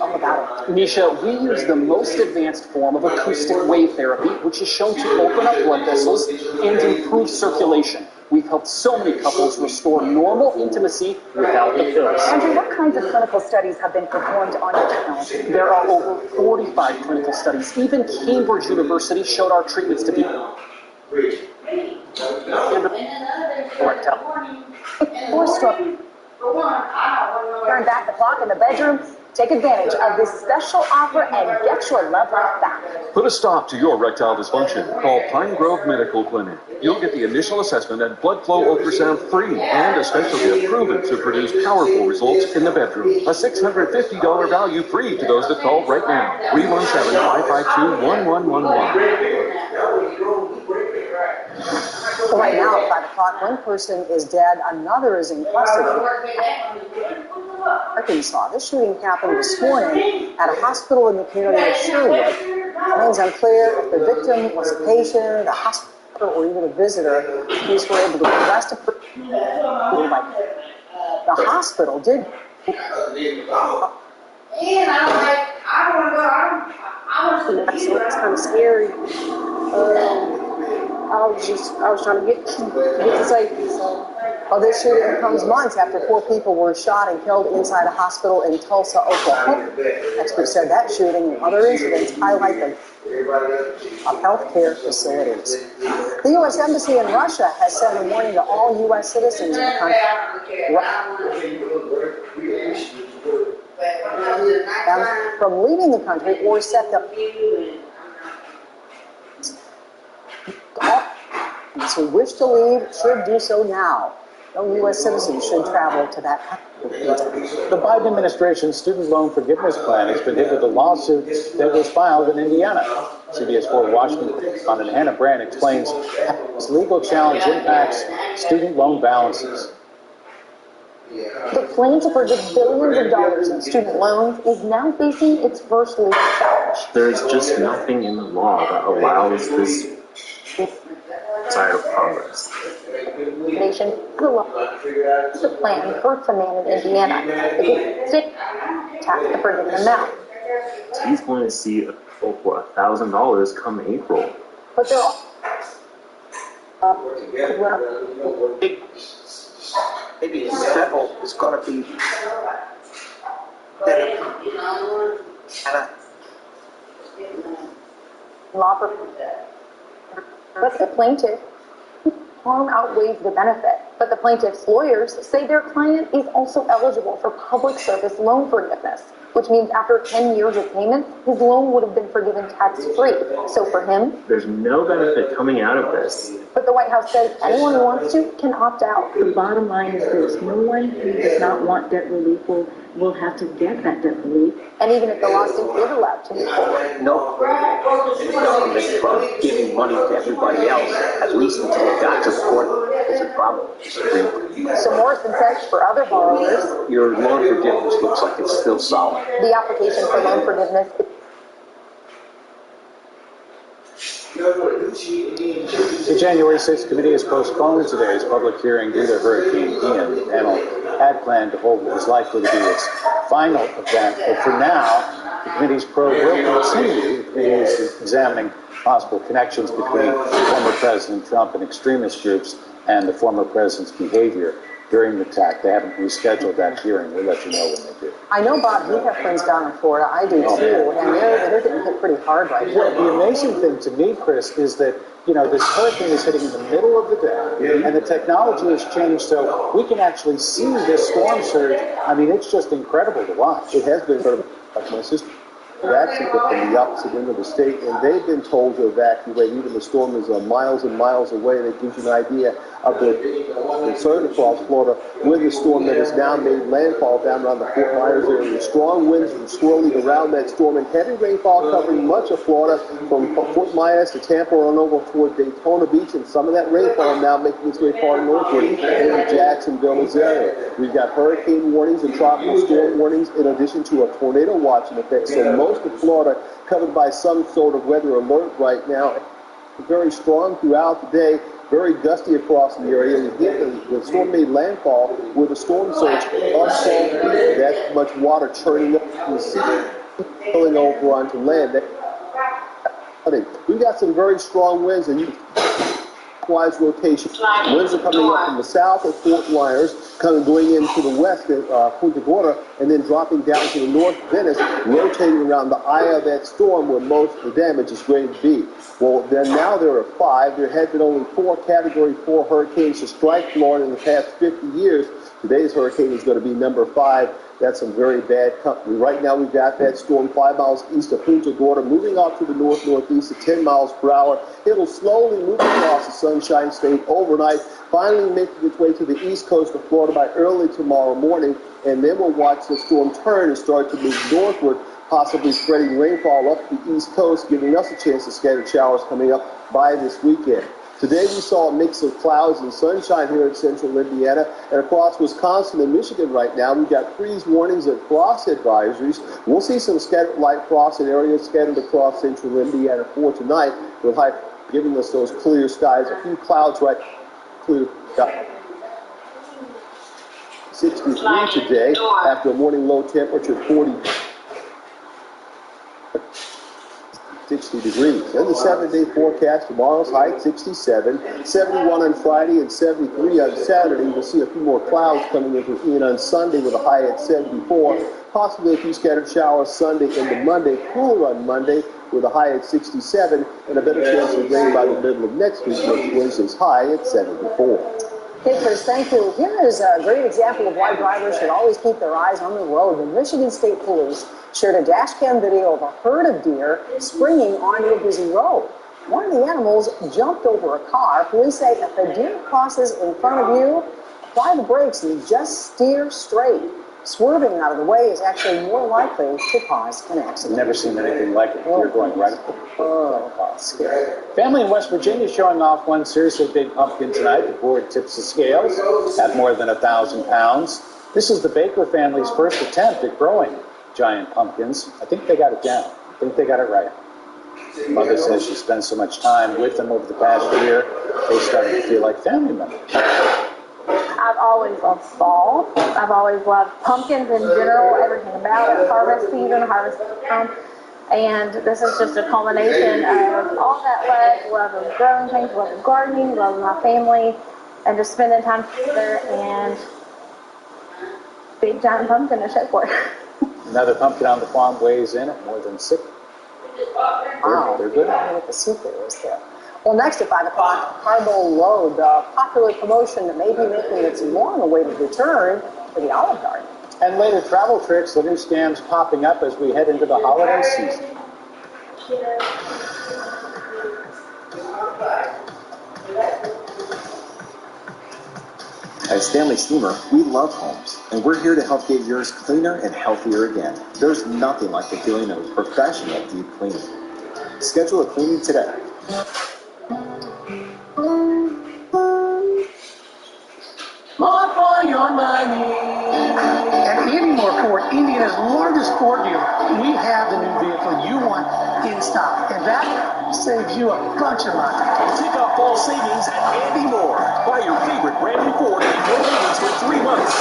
all about it. Nisha, we use the most advanced form of acoustic wave therapy, which is shown to open up blood vessels and improve circulation. We've helped so many couples restore normal intimacy without the pills. Andrew, what kinds of clinical studies have been performed on your technology? There are over 45 clinical studies. Even Cambridge University showed our treatments to be Or stroke. Turn back the clock in the bedroom. Take advantage of this special offer and get your love life back. Put a stop to your erectile dysfunction. Call Pine Grove Medical Clinic. You'll get the initial assessment and blood flow ultrasound free and a specialty proven to produce powerful results in the bedroom. A $650 value free to those that call right now. 317-552-1111. Right now at 5 o'clock, one person is dead, another is in custody. Arkansas. This shooting happened this morning at a hospital in the community of Sherwood. It remains unclear if the victim was a patient, a hospital, or even a visitor. Police were able to arrest a person. The hospital did. And I'm like, I don't want to go. So it's kind of scary. I was trying to get to safety. So. Well, this shooting comes months after 4 people were shot and killed inside a hospital in Tulsa, Oklahoma. Experts said that shooting and other incidents highlight the of healthcare facilities. The U.S. Embassy in Russia has sent a warning to all U.S. citizens in the country. them from leaving the country or set them. Those who wish to leave should do so now. No U.S. citizens should travel to that country. The Biden administration's student loan forgiveness plan has been hit with a lawsuit that was filed in Indiana. CBS 4 Washington correspondent Hannah Brand explains how this legal challenge impacts student loan balances. The plan to forgive billions of dollars in student loans is now facing its first legal challenge. There's just nothing in the law that allows this side of Congress. The plan hurts a man in Indiana because state tax the forgiven amount. He's going to see over $1,000 come April. But there Maybe the federal is going to be but the plaintiff harm outweighs the benefit. But the plaintiff's lawyers say their client is also eligible for public service loan forgiveness, which means after 10 years of payments, his loan would have been forgiven tax-free. So for him, there's no benefit coming out of this. But the White House says anyone who wants to can opt out. The bottom line is this: no one who does not want debt relief will have to get that debt relief. And even if the lawsuit is allowed to move forward. No government from giving money to everybody else, at least until it got to the court, is a problem. So Morrison says for other borrowers, your loan forgiveness looks like it's still solid. The application for loan forgiveness. The January 6th committee has postponed today's public hearing due to Hurricane Ian. The panel had planned to hold what was likely to be its final event, but for now, the committee's probe will continue. The committee is examining possible connections between former President Trump and extremist groups and the former president's behavior during the attack. They haven't rescheduled that hearing. We'll let you know when they do. I know, Bob, you have friends down in Florida. I do too, and they're getting hit pretty hard right now. The amazing thing to me, Chris, is that this hurricane is hitting in the middle of the day, and the technology has changed so we can actually see this storm surge. I mean, it's just incredible to watch. It has been sort of like my sister. Actually from the opposite end of the state, and they've been told to evacuate. Even the storm is miles and miles away, and it gives you an idea of the concern across Florida with the storm that has now made landfall down around the Fort Myers area. Strong winds are swirling around that storm, and heavy rainfall covering much of Florida from Fort Myers to Tampa on over toward Daytona Beach, and some of that rainfall now making its way far northward into Jacksonville's area. We've got hurricane warnings and tropical storm warnings in addition to a tornado watch in effect. So most of Florida covered by some sort of weather alert right now. Very strong throughout the day, very gusty across the area. The storm made landfall with a storm surge of 12 feet. That much water churning up from the sea, spilling over onto land. We've got some very strong winds, and clockwise rotation. Winds are coming up from the south of Fort Myers, going into the west at Punta Gorda, and then dropping down to the north Venice, rotating around the eye of that storm where most of the damage is going to be. Well, now there are 5. There had been only 4 Category 4 hurricanes to strike Florida in the past 50 years. Today's hurricane is going to be number 5. That's some very bad company. Right now we've got that storm 5 miles east of Punta Gorda, moving off to the north-northeast at 10 miles per hour. It'll slowly move across the Sunshine State overnight, finally making its way to the east coast of Florida by early tomorrow morning, and then we'll watch the storm turn and start to move northward, possibly spreading rainfall up the east coast, giving us a chance to scattered showers coming up by this weekend. Today we saw a mix of clouds and sunshine here in central Indiana, and across Wisconsin and Michigan right now we've got freeze warnings and frost advisories. We'll see some scattered light frost in areas scattered across central Indiana for tonight, with high giving us those clear skies. A few clouds right clear sky. 63 today after a morning low temperature of 40. 60 degrees. Then the 7-day forecast, tomorrow's high 67, 71 on Friday, and 73 on Saturday. We'll see a few more clouds coming in on Sunday with a high at 74. Possibly a few scattered showers Sunday into Monday. Cooler on Monday with a high at 67, and a better chance of rain by the middle of next week, which Wednesday's high at 74. Hey, Chris, thank you. Here is a great example of why drivers should always keep their eyes on the road. The Michigan State Police shared a dash cam video of a herd of deer springing onto a busy road. One of the animals jumped over a car. Police say if a deer crosses in front of you, apply the brakes and just steer straight. Swerving out of the way is actually more likely to cause an accident. Never seen anything like it. You're going right up the scary. Family in West Virginia showing off one seriously big pumpkin tonight. The board tips the scales at more than 1,000 pounds. This is the Baker family's first attempt at growing giant pumpkins. I think they got it down. I think they got it right. Mother says she spends so much time with them over the past year, they started to feel like family members. I've always loved fall. I've always loved pumpkins in general, everything about it, harvest season, harvest time. And this is just a culmination of all that love of growing things, love of gardening, love of my family, and just spending time together and big giant pumpkin to show for it. Another pumpkin on the farm weighs in at more than 6. Wow. They're good. I don't know what the secret is there. Well, next at 5 o'clock, Carbo Load, the popular promotion that may be making its long-awaited return to the Olive Garden. And later, travel tricks, the new scams popping up as we head into the holiday season. At Stanley Steamer, we love homes, and we're here to help get yours cleaner and healthier again. There's nothing like the feeling of professional deep cleaning. Schedule a cleaning today. More for your money. At Andy Moore Ford, Indiana's largest Ford dealer, we have the new vehicle you want in stock. And that saves you a bunch of money. Take off fall savings at Andy Moore. Buy your favorite brand new Ford and no payments for 3 months.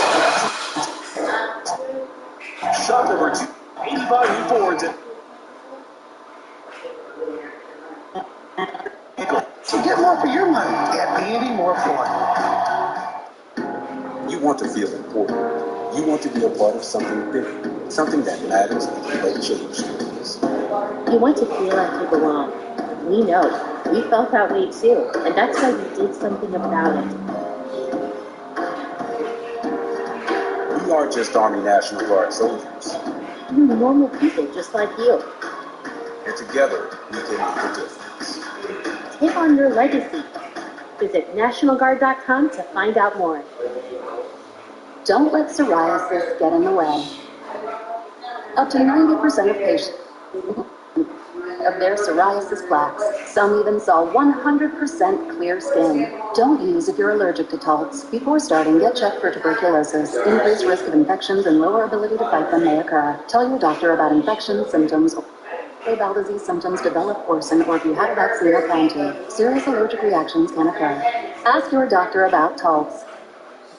Shop over 85 new Fords at So get more for your money at Andy Moore Ford. You want to feel important. You want to be a part of something big, something that matters and that changes. You want to feel like you belong. We know. We felt that way too, and that's why we did something about it. We are just Army National Guard soldiers. We're normal people just like you. And together, we can make a difference. Take on your legacy. Visit NationalGuard.com to find out more. Don't let psoriasis get in the way. Up to 90% of patients of their psoriasis plaques. Some even saw 100% clear skin. Don't use if you're allergic to Taltz. Before starting, get checked for tuberculosis. Increased risk of infections and lower ability to fight them may occur. Tell your doctor about infections, symptoms, or bowel disease symptoms develop, worsen, or if you had a vaccine or plan to. Serious allergic reactions can occur. Ask your doctor about Taltz.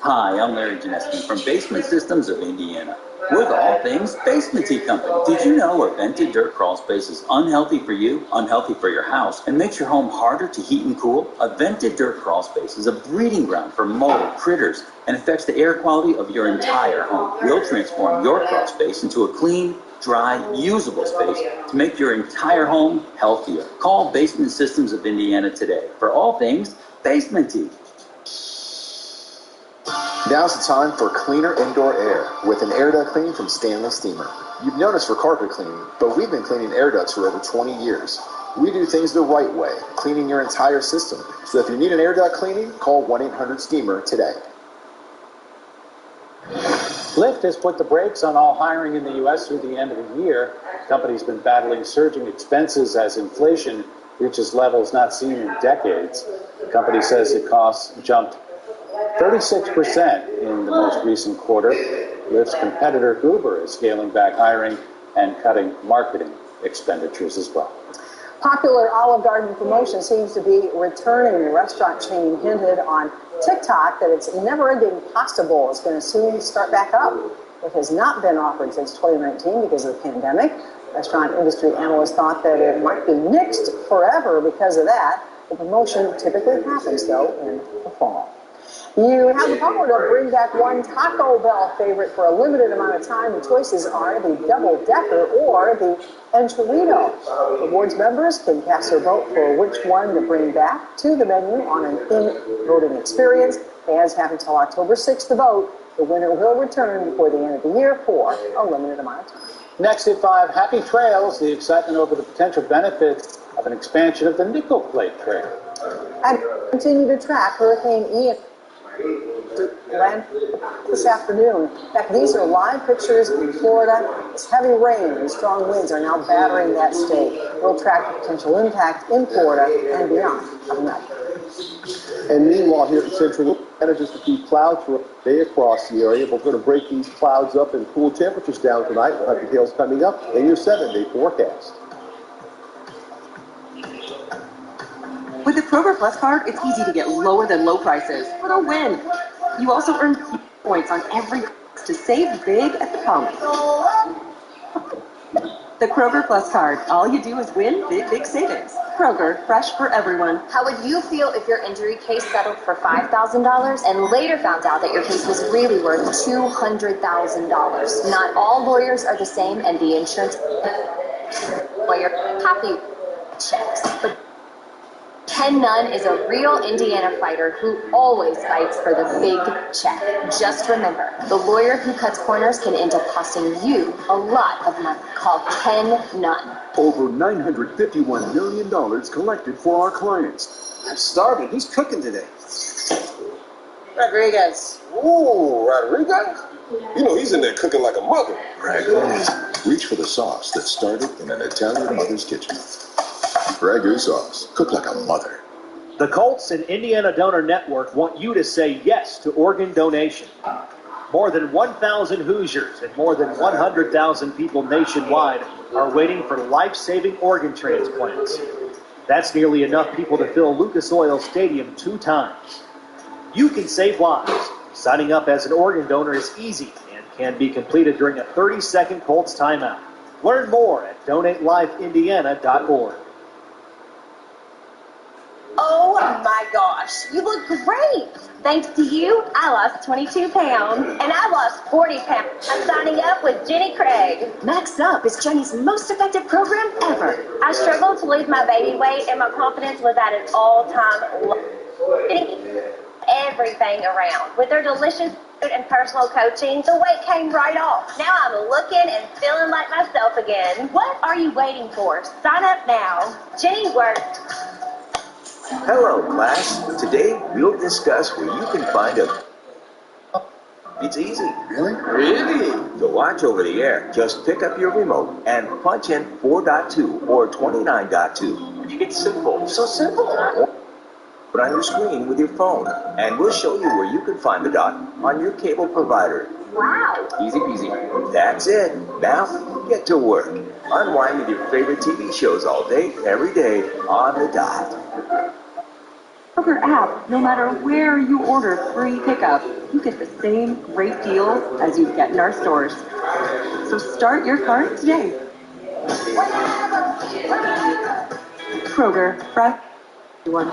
Hi, I'm Larry Gineski from Basement Systems of Indiana. We're the all things basement tea company. Did you know a vented dirt crawl space is unhealthy for you, unhealthy for your house, and makes your home harder to heat and cool? A vented dirt crawl space is a breeding ground for mold, critters, and affects the air quality of your entire home. We'll transform your crawl space into a clean, dry, usable space to make your entire home healthier. Call Basement Systems of Indiana today for all things basement tea. Now's the time for cleaner indoor air with an air duct cleaning from Stanley Steamer. You've known us for carpet cleaning, but we've been cleaning air ducts for over 20 years. We do things the right way, cleaning your entire system. So if you need an air duct cleaning, call 1-800-STEAMER today. Lyft has put the brakes on all hiring in the U.S. through the end of the year. The company's been battling surging expenses as inflation reaches levels not seen in decades. The company says it costs jumped 36% in the most recent quarter. Lyft's competitor Uber is scaling back hiring and cutting marketing expenditures as well. Popular Olive Garden promotion seems to be returning. The restaurant chain hinted on TikTok that its never-ending pasta bowl is going to soon start back up. It has not been offered since 2019 because of the pandemic. Restaurant industry analysts thought that it might be nixed forever because of that. The promotion typically happens, though, in the fall. You have the power to bring back one Taco Bell favorite for a limited amount of time. The choices are the double-decker or the enchilado. Awards members can cast their vote for which one to bring back to the menu on an in-voting experience. Fans have until October 6th to vote. The winner will return before the end of the year for a limited amount of time. Next at 5, Happy Trails, the excitement over the potential benefits of an expansion of the Nickel Plate Trail. And continue to track Hurricane Ian land this afternoon. In fact, these are live pictures in Florida. This heavy rain and strong winds are now battering that state. We'll track the potential impact in Florida and beyond coming up. And meanwhile, here in Central Indiana, just a few clouds for a day across the area. We're going to break these clouds up and cool temperatures down tonight. We'll have details coming up in your 7-day forecast. With the Kroger Plus card, it's easy to get lower than low prices for a win. You also earn points on every to save big at the pump. The Kroger Plus card. All you do is win big, big savings. Kroger, fresh for everyone. How would you feel if your injury case settled for $5,000 and later found out that your case was really worth $200,000? Not all lawyers are the same, and the insurance lawyer copy checks. But Ken Nunn is a real Indiana fighter who always fights for the big check. Just remember, the lawyer who cuts corners can end up costing you a lot of money. Call Ken Nunn. Over $951 million collected for our clients. I'm starving. Who's cooking today? Rodriguez. Ooh, Rodriguez? You know he's in there cooking like a mother. Ragu. Reach for the sauce that started in an Italian mother's kitchen. Ragu sauce. Cook like a mother. The Colts and Indiana Donor Network want you to say yes to organ donation. More than 1,000 Hoosiers and more than 100,000 people nationwide are waiting for life-saving organ transplants. That's nearly enough people to fill Lucas Oil Stadium 2 times. You can save lives. Signing up as an organ donor is easy and can be completed during a 30-second Colts timeout. Learn more at donatelifeindiana.org. Oh my gosh, you look great. Thanks to you, I lost 22 pounds, and I lost 40 pounds. I'm signing up with Jenny Craig. Max Up is Jenny's most effective program ever. I struggled to lose my baby weight, and my confidence was at an all-time low. Everything around. With their delicious food and personal coaching, the weight came right off. Now I'm looking and feeling like myself again. What are you waiting for? Sign up now. Jenny worked. Hello, class. Today, we'll discuss where you can find a... It's easy. Really? Really? To watch over the air, just pick up your remote and punch in 4.2 or 29.2. It's simple. So simple. Put on your screen with your phone, and we'll show you where you can find the dot on your cable provider. Wow. Easy peasy. That's it. Now, get to work. Unwind with your favorite TV shows all day, every day, on the dot. Kroger app, no matter where you order free pickup, you get the same great deal as you get in our stores. So start your cart today. Kroger, fresh one.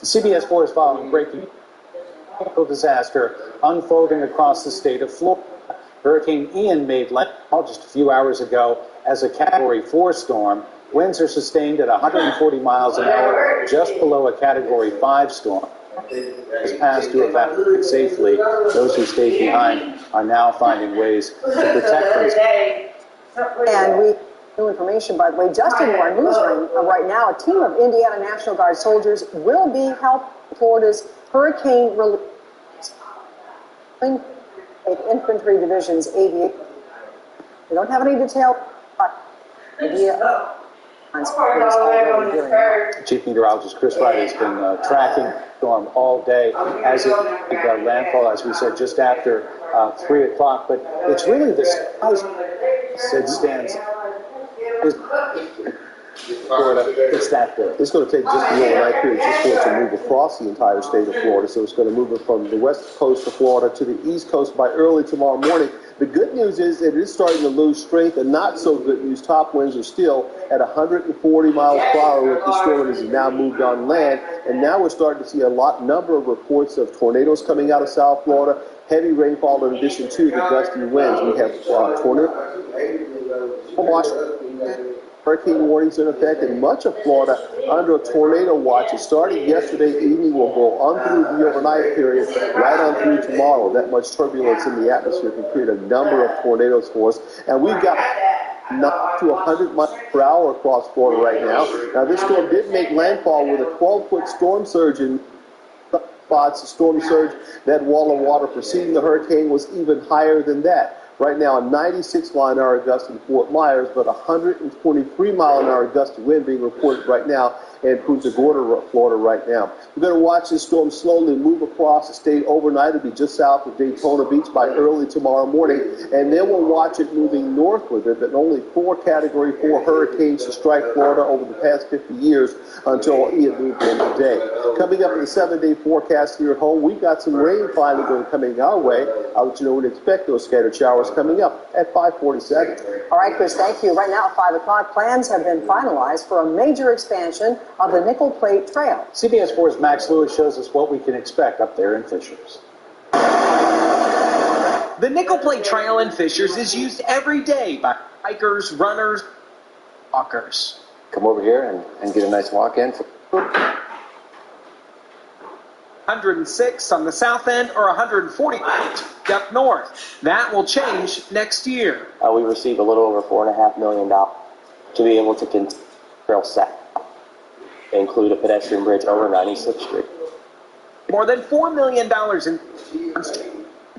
CBS 4 is following breaking disaster unfolding across the state of Florida. Hurricane Ian made landfall just a few hours ago as a Category 4 storm. Winds are sustained at 140 miles an hour, just below a Category 5 storm. Has passed to evacuate safely. Those who stayed behind are now finding ways to protect themselves. And we new information, by the way, just into our newsroom right now, a team of Indiana National Guard soldiers will be helping Florida's hurricane relief infantry division's aviation. We don't have any detail, but Chief Meteorologist Chris Wright has been tracking the storm all day as it made landfall, as we said, just after 3 o'clock. But it's really the size that stands. Florida. It's that good. It's going to take just the overnight period just for it to move across the entire state of Florida. So it's going to move it from the west coast of Florida to the east coast by early tomorrow morning. The good news is it is starting to lose strength, and not so good news. Top winds are still at 140 miles per hour with the storm as it now moved on land. And now we're starting to see a number of reports of tornadoes coming out of South Florida, heavy rainfall in addition to the gusty winds. We have tornado watch, hurricane warnings in effect in much of Florida under a tornado watch. It started yesterday evening, will go on through the overnight period, right on through tomorrow. That much turbulence in the atmosphere can create a number of tornadoes for us. And we've got up to 100 miles per hour across Florida right now. Now, this storm did make landfall with a 12-foot storm surge in spots. The storm surge, that wall of water preceding the hurricane, was even higher than that. Right now, a 96-mile-an-hour gust in Fort Myers, but 123-mile-an-hour gust of wind being reported right now in Punta Gorda, Florida right now. We're going to watch this storm slowly move across the state overnight. It'll be just south of Daytona Beach by early tomorrow morning, and then we'll watch it moving northward. There have been only 4 Category 4 hurricanes to strike Florida over the past 50 years until Ian moved in today. Coming up in the 7-day forecast here at home, we've got some rain finally coming our way. I'll let you know when to expect those scattered showers coming up at 5:47. All right, Chris, thank you. Right now at 5 o'clock, plans have been finalized for a major expansion of the Nickel Plate Trail. CBS 4's Max Lewis shows us what we can expect up there in Fishers. The Nickel Plate Trail in Fishers is used every day by hikers, runners, walkers. Come over here and get a nice walk in. 106 on the south end or 140 up north. That will change next year. We received a little over $4.5 million to be able to continue trail set, include a pedestrian bridge over 96th Street. More than $4 million in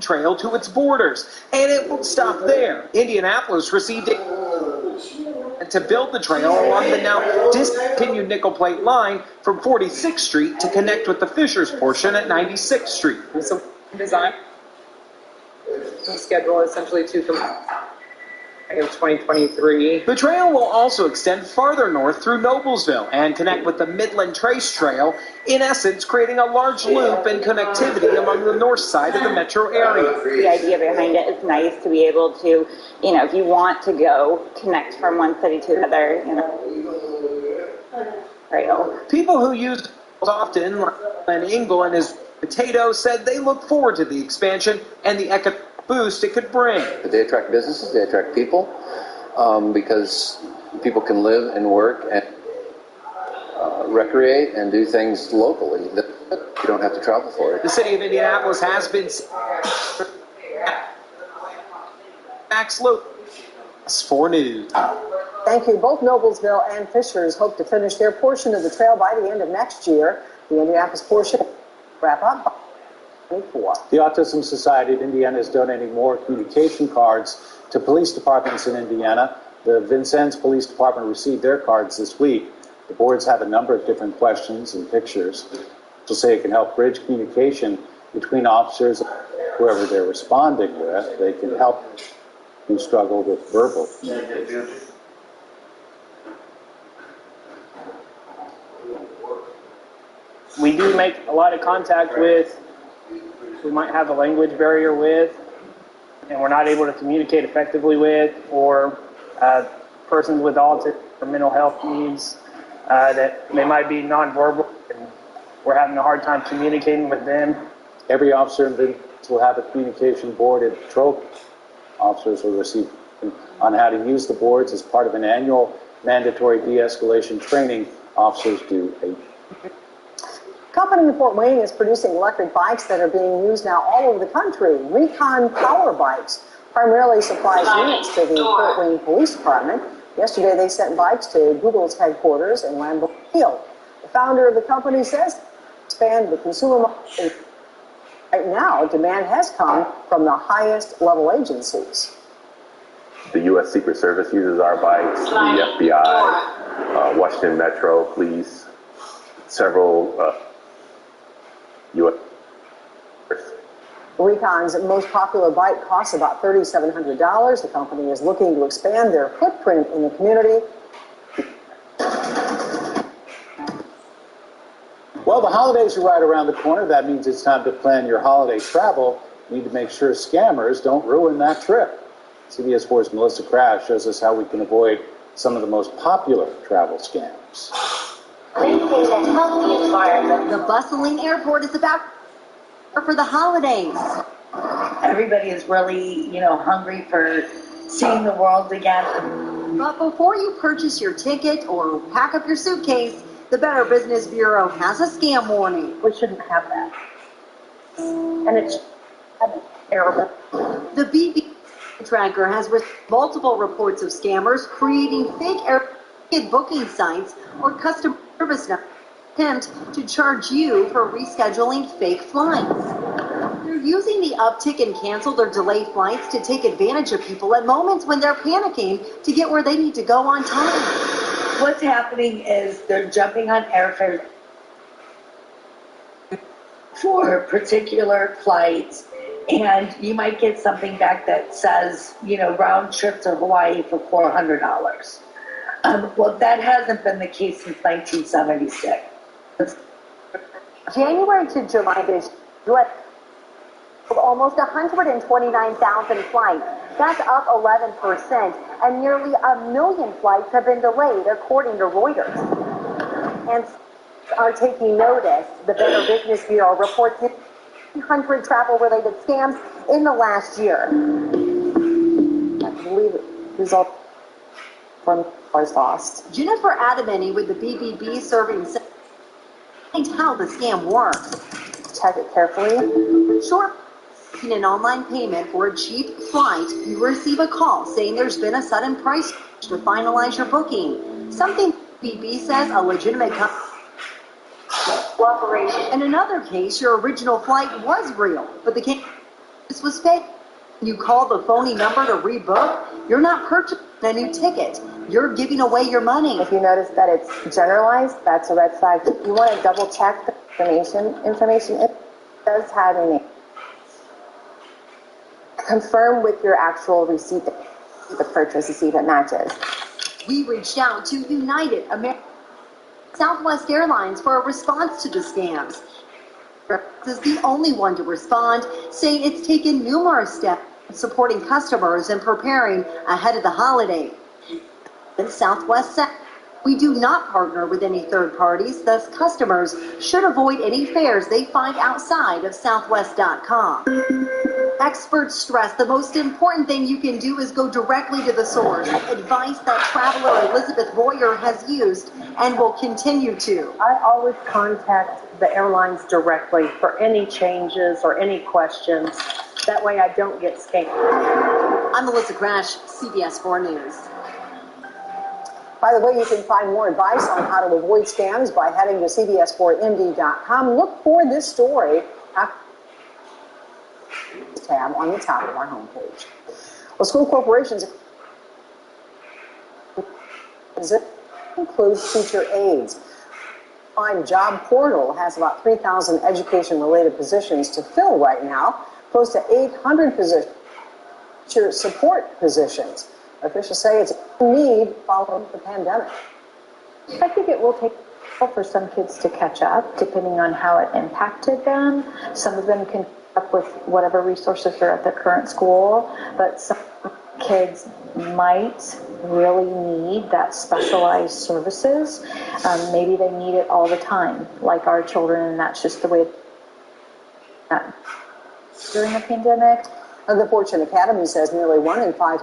trail to its borders, and it won't stop there. Indianapolis received it to build the trail along the now discontinued Nickel Plate line from 46th Street to connect with the Fishers portion at 96th Street. So design schedule essentially to 2023. The trail will also extend farther north through Noblesville and connect with the Midland Trace Trail, in essence creating a large loop and connectivity along the north side of the metro area. The idea behind it is nice to be able to, if you want to go connect from one city to the other, trail. People who use it often, like Glenn Engel and his potato, said they look forward to the expansion and the economic boost it could bring. They attract businesses, they attract people, because people can live and work and recreate and do things locally that you don't have to travel for it. The city of Indianapolis has been Max Lewis, 4 News. Thank you. Both Noblesville and Fishers hope to finish their portion of the trail by the end of next year. The Indianapolis portion wrap up. The Autism Society of Indiana is donating more communication cards to police departments in Indiana. The Vincennes Police Department received their cards this week. The boards have a number of different questions and pictures to say it can help bridge communication between officers, whoever they're responding with. They can help who struggle with verbal communication. We do make a lot of contact with we might have a language barrier with, and we're not able to communicate effectively with, or persons with autism or mental health needs that they might be nonverbal, and we're having a hard time communicating with them. Every officer in Vincennes will have a communication board and patrol officers will receive on how to use the boards as part of an annual mandatory de-escalation training. Officers do A company in Fort Wayne is producing electric bikes that are being used now all over the country. Recon Power Bikes primarily supplies units to the Fort Wayne Police Department. Yesterday they sent bikes to Google's headquarters in Lambeau Field. The founder of the company says expand the consumer market. Right now, demand has come from the highest level agencies. The U.S. Secret Service uses our bikes, the FBI, Washington Metro Police, several U.S. Recon's most popular bike costs about $3,700. The company is looking to expand their footprint in the community. Well, the holidays are right around the corner. That means it's time to plan your holiday travel. You need to make sure scammers don't ruin that trip. CBS 4's Melissa Crash shows us how we can avoid some of the most popular travel scams. Maintain a healthy environment. The bustling airport is about for the holidays. Everybody is really, hungry for seeing the world again. But before you purchase your ticket or pack up your suitcase, the Better Business Bureau has a scam warning. We shouldn't have that. And it's terrible. The BB Tracker has received multiple reports of scammers creating fake air ticket booking sites or customer service numbers attempt to charge you for rescheduling fake flights. They're using the uptick in canceled or delayed flights to take advantage of people at moments when they're panicking to get where they need to go on time. What's happening is they're jumping on airfares for particular flights, and you might get something back that says, round trip to Hawaii for $400. Well, that hasn't been the case since 1976. January to July this year, almost 129,000 flights. That's up 11%, and nearly 1 million flights have been delayed, according to Reuters. And are taking notice. The Better Business Bureau reports 100 travel-related scams in the last year. I believe it resulted from cars lost. Jennifer Adamany with the BBB serving how the scam works. Check it carefully. Short in an online payment for a cheap flight, you receive a call saying there's been a sudden price to finalize your booking. Something BB says a legitimate cooperation. In another case, your original flight was real, but the case was fake. You call the phony number to rebook, you're not purchasing a new ticket. You're giving away your money. If you notice that it's generalized, that's a red flag. You want to double check the information. It does have a name. Confirm with your actual receipt the purchase to see if it matches. We reached out to United American Southwest Airlines for a response to the scams. This is the only one to respond, saying it's taken numerous steps in supporting customers and preparing ahead of the holiday. In Southwest said, we do not partner with any third parties, thus customers should avoid any fares they find outside of Southwest.com. Experts stress the most important thing you can do is go directly to the source, advice that traveler Elizabeth Royer has used and will continue to. I always contact the airlines directly for any changes or any questions. That way I don't get scammed. I'm Melissa Crash, CBS 4 News. By the way, you can find more advice on how to avoid scams by heading to cbs4md.com. Look for this story tab on the top of our homepage. Well, school corporations includes teacher aides. Job Portal has about 3,000 education-related positions to fill right now, close to 800 positions, teacher support positions. Officials say it's a need following the pandemic. I think it will take for some kids to catch up, depending on how it impacted them. Some of them can up with whatever resources are at the current school, but some kids might really need that specialized services. Maybe they need it all the time, like our children, and that's just the way during the pandemic. The Fortune Academy says nearly 1 in 5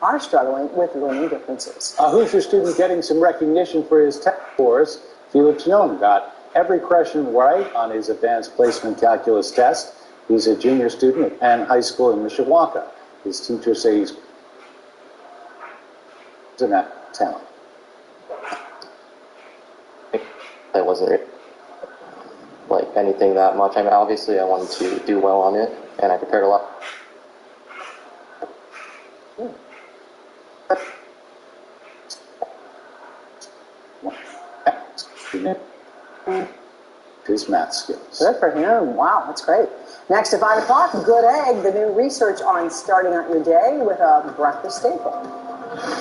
are struggling with learning differences. A Hoosier student getting some recognition for his test scores. Felix Young got every question right on his advanced placement calculus test. He's a junior student at Penn High School in Mishawaka. His teachers say he's in that talent. It wasn't like anything that much. I mean, obviously I wanted to do well on it, and I prepared a lot. His math skills. Good for him. Wow, that's great. Next at 5 o'clock, Good Egg, the new research on starting out your day with a breakfast staple.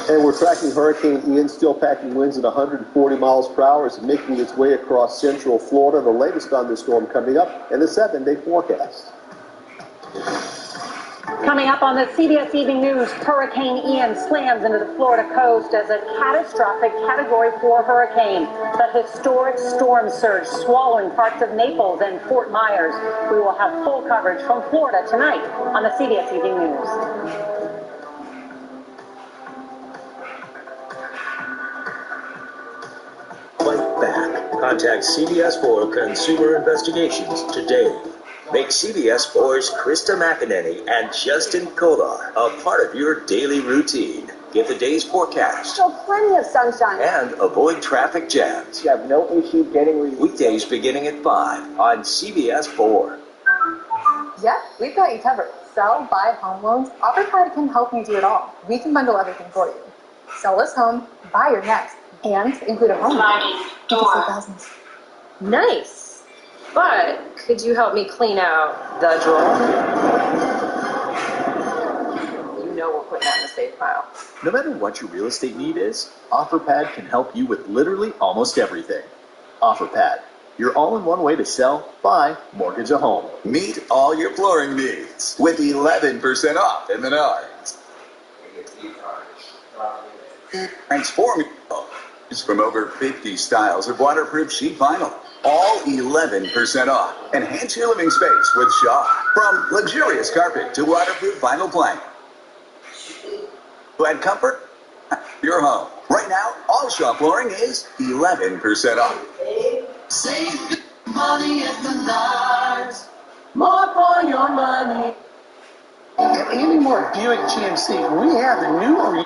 And we're tracking Hurricane Ian, still packing winds at 140 miles per hour as making its way across central Florida. The latest on this storm coming up in the 7-day forecast. Coming up on the CBS Evening News, Hurricane Ian slams into the Florida coast as a catastrophic Category 4 hurricane. The historic storm surge swallowing parts of Naples and Fort Myers. We will have full coverage from Florida tonight on the CBS Evening News. Fight back. Contact CBS for Consumer Investigations today. Make CBS 4's Krista McEnany and Justin Kolar a part of your daily routine. Get the day's forecast. So plenty of sunshine. And avoid traffic jams. You have no issue getting relief. Weekdays beginning at 5 on CBS 4. Yep, we've got you covered. Sell, buy home loans. OfferPad can help you do it all. We can bundle everything for you. Sell this home, buy your next, and include a home loan. Thousands. Nice. But could you help me clean out the drawer? You know we're putting that in the safe pile. No matter what your real estate need is, OfferPad can help you with literally almost everything. OfferPad, your all-in-one way to sell, buy, mortgage a home. Meet all your flooring needs with 11% off in Menards. Transform your home from over 50 styles of waterproof sheet vinyl. All 11% off. Enhance your living space with Shaw. From luxurious carpet to waterproof vinyl plank. To add comfort, your home. Right now, all Shaw flooring is 11% off. Save money at Menards. More for your money. At Andy Moore Buick GMC, we have the new one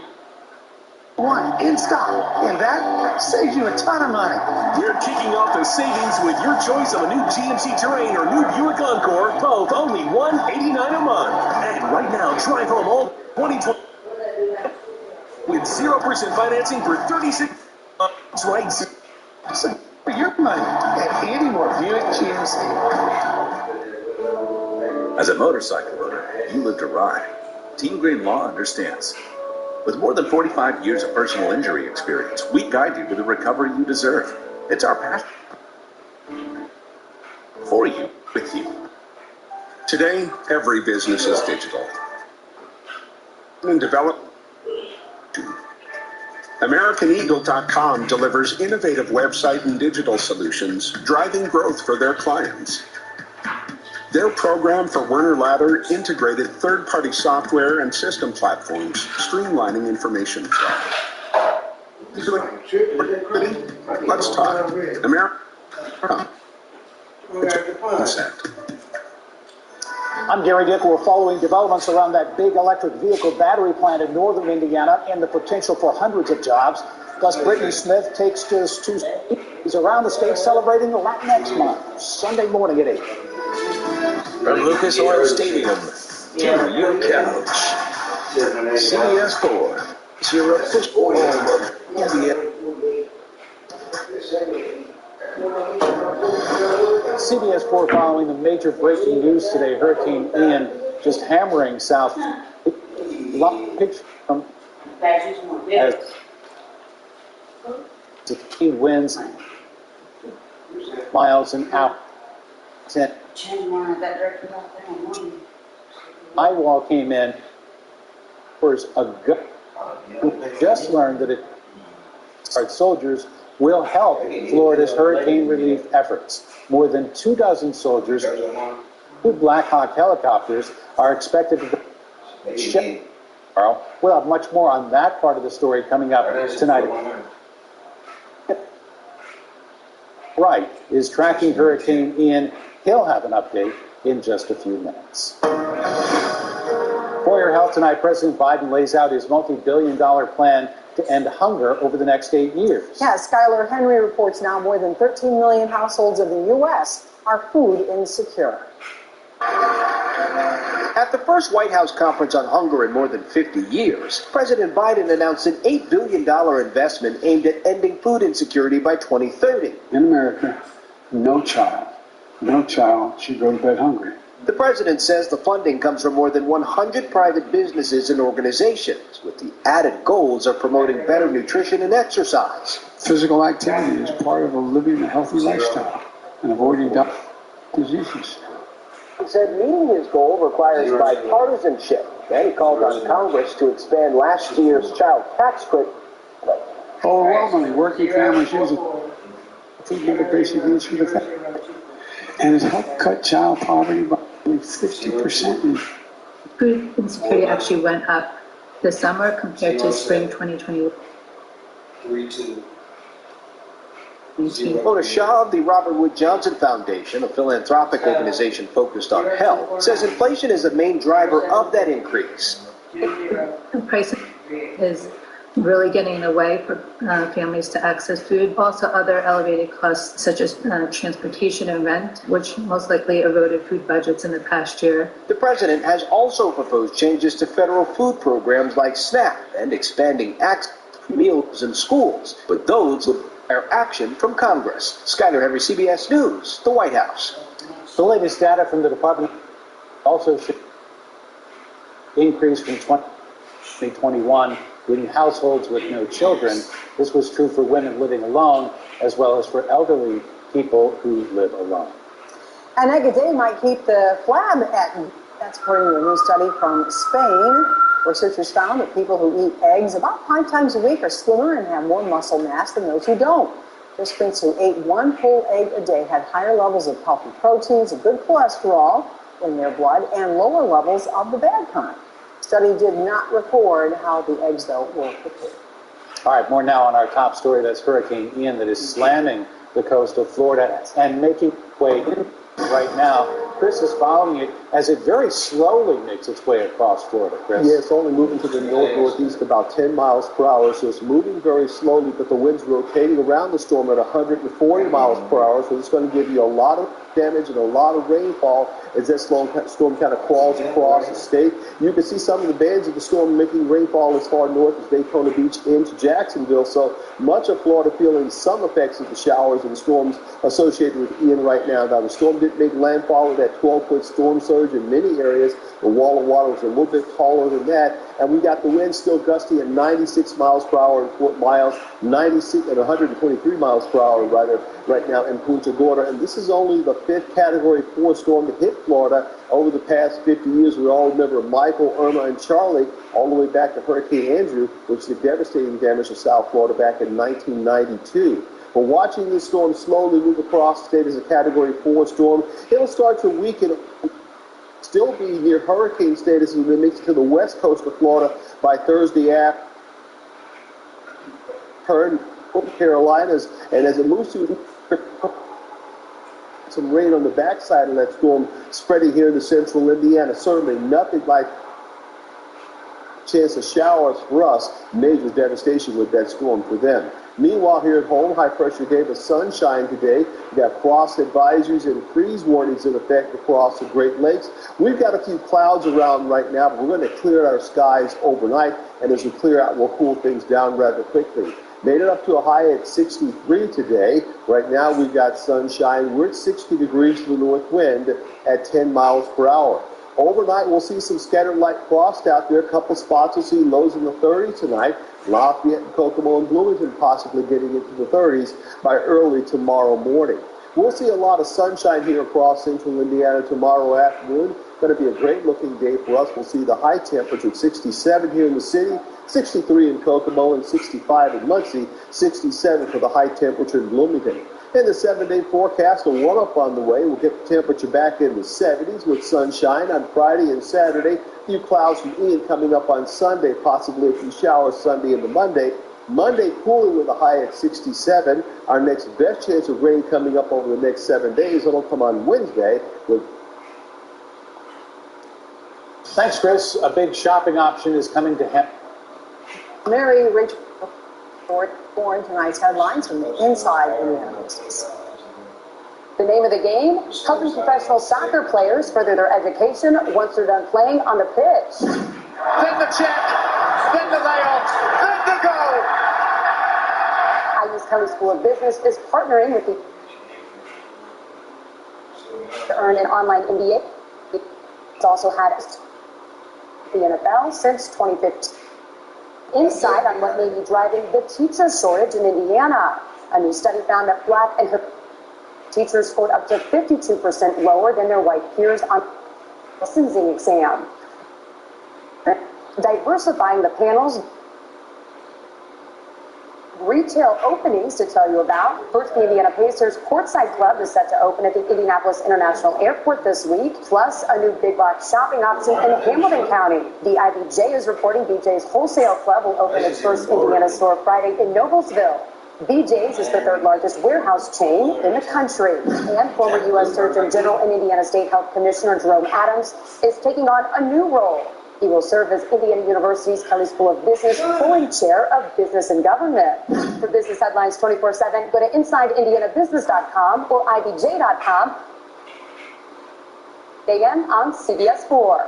in stock, and that saves you a ton of money. We're kicking off the savings with your choice of a new GMC Terrain or new Buick Encore, both only $189 a month. And right now, drive home all 2020 with 0% financing for 36 months. Right? So for your money at Andy Moore Buick GMC. As a motorcycle owner, you live to ride. Team Green Law understands. With more than 45 years of personal injury experience, we guide you to the recovery you deserve. It's our passion. For you, with you. Today, every business is digital. And develop. AmericanEagle.com delivers innovative website and digital solutions, driving growth for their clients. Their program for Werner Ladder integrated third-party software and system platforms, streamlining information flow. Let's talk. America. I'm Gary Dick. We're following developments around that big electric vehicle battery plant in northern Indiana and the potential for hundreds of jobs. Plus, Brittany Smith takes us to cities around the state celebrating the Latinx Month, Sunday morning at 8. From Lucas Oil Stadium to your couch, CBS 4 is your official home of Indiana. CBS 4 following the major breaking news today. Hurricane Ian just hammering south. Picture from as 15 winds, miles an hour. Eyewall came in. Just learned that our soldiers will help Florida's hurricane relief efforts. More than 24 soldiers, 2 Black Hawk helicopters are expected to ship. We'll have much more on that part of the story coming up tonight. Wright is tracking Hurricane Ian. He'll have an update in just a few minutes. For your health tonight, President Biden lays out his multi-billion-dollar plan to end hunger over the next 8 years. Yeah, Skylar Henry reports now more than 13 million households of the U.S. are food insecure. At the first White House conference on hunger in more than 50 years, President Biden announced an $8 billion investment aimed at ending food insecurity by 2030. In America, no child should go to bed hungry. The president says the funding comes from more than 100 private businesses and organizations, with the added goals of promoting better nutrition and exercise. Physical activity is part of living a healthy lifestyle and avoiding diseases. He said meeting his goal requires bipartisanship, and he called on Congress to expand last year's child tax credit. Overwhelmingly, working families use food and other basic needs for the family, and has helped cut child poverty by 50%. Food insecurity actually went up this summer compared to spring 2021. Mona Shah of the Robert Wood Johnson Foundation, a philanthropic organization focused on health, says inflation is a main driver of that increase. Price is really getting in the way for families to access food. Also, other elevated costs such as transportation and rent, which most likely eroded food budgets in the past year. The president has also proposed changes to federal food programs like SNAP and expanding access to meals in schools, but those will require action from Congress. Skyler Henry, CBS News, the White House. The latest data from the department also shows increase from 2021 in households with no children. This was true for women living alone, as well as for elderly people who live alone. An egg a day might keep the flab at bay. That's according to a new study from Spain. Researchers found that people who eat eggs about 5 times a week are slimmer and have more muscle mass than those who don't. Participants who ate 1 whole egg a day had higher levels of healthy proteins and good cholesterol in their blood and lower levels of the bad kind. The study did not record how the eggs, though, were prepared. All right, more now on our top story. That's Hurricane Ian that is slamming the coast of Florida and making its way in right now. Chris is following it as it very slowly makes its way across Florida. Chris? Yeah, it's only moving to the north-northeast about 10 miles per hour, so it's moving very slowly, but the wind's rotating around the storm at 140 miles per hour, so it's going to give you a lot of damage and a lot of rainfall as that storm kind of crawls across the state. You can see some of the bands of the storm making rainfall as far north as Daytona Beach into Jacksonville, so much of Florida feeling some effects of the showers and the storms associated with Ian right now. Now, the storm did make landfall with that 12-foot storm surge in many areas. The wall of water was a little bit taller than that, and we got the wind still gusty at 96 miles per hour in Fort Myers, 96 and 123 miles per hour rather right now in Punta Gorda. And this is only the 5th Category 4 storm to hit Florida over the past 50 years. We all remember Michael, Irma, and Charlie, all the way back to Hurricane Andrew, which did devastating damage to South Florida back in 1992. But watching this storm slowly move across the state as a Category 4 storm, it'll start to weaken, still be near hurricane status as it makes it to the west coast of Florida by Thursday afternoon. Turn Carolinas, and as it moves through some rain on the backside of that storm spreading here into central Indiana. Certainly nothing like chance of showers for us. Major devastation with that storm for them. Meanwhile, here at home, high pressure gave us sunshine today. We got frost advisories and freeze warnings in effect across the Great Lakes. We've got a few clouds around right now, but we're going to clear our skies overnight. And as we clear out, we'll cool things down rather quickly. Made it up to a high at 63 today. Right now, we've got sunshine. We're at 60 degrees to the north wind at 10 miles per hour. Overnight, we'll see some scattered light frost out there. A couple spots will see lows in the 30s tonight. Lafayette, and Kokomo, and Bloomington possibly getting into the 30s by early tomorrow morning. We'll see a lot of sunshine here across central Indiana tomorrow afternoon. Going to be a great-looking day for us. We'll see the high temperature at 67 here in the city, 63 in Kokomo, and 65 in Muncie, 67 for the high temperature in Bloomington. In the 7-day forecast, a warm-up on the way. We'll get the temperature back in the 70s with sunshine on Friday and Saturday. A few clouds from Ian coming up on Sunday, possibly a few showers Sunday into Monday. Monday cooling with a high at 67. Our next best chance of rain coming up over the next 7 days. It'll come on Wednesday with. Thanks, Chris. A big shopping option is coming to him. Mary Rachel for tonight's headlines from the Inside Indiana business. The name of the game, helping professional soccer players further their education once they're done playing on the pitch. Then the check, then the layout, then the goal. IU's Kelly School of Business is partnering with the to earn an online MBA It's also had the NFL since 2015. Insight on what may be driving the teacher shortage in Indiana. A new study found that black and Hispanic teachers scored up to 52% lower than their white peers on the licensing exam. Diversifying the panels. Retail openings to tell you about. First, the Indiana Pacers Courtside Club is set to open at the Indianapolis International Airport this week, plus a new big box shopping option in Hamilton County. The IBJ is reporting BJ's Wholesale Club will open its first Indiana store Friday in Noblesville. BJ's is the third largest warehouse chain in the country. And former U.S. Surgeon General and Indiana State Health Commissioner Jerome Adams is taking on a new role. He will serve as Indiana University's Kelley School of Business Fulling Chair of Business and Government. For business headlines 24/7, go to InsideIndianaBusiness.com or IBJ.com. AM on CBS 4.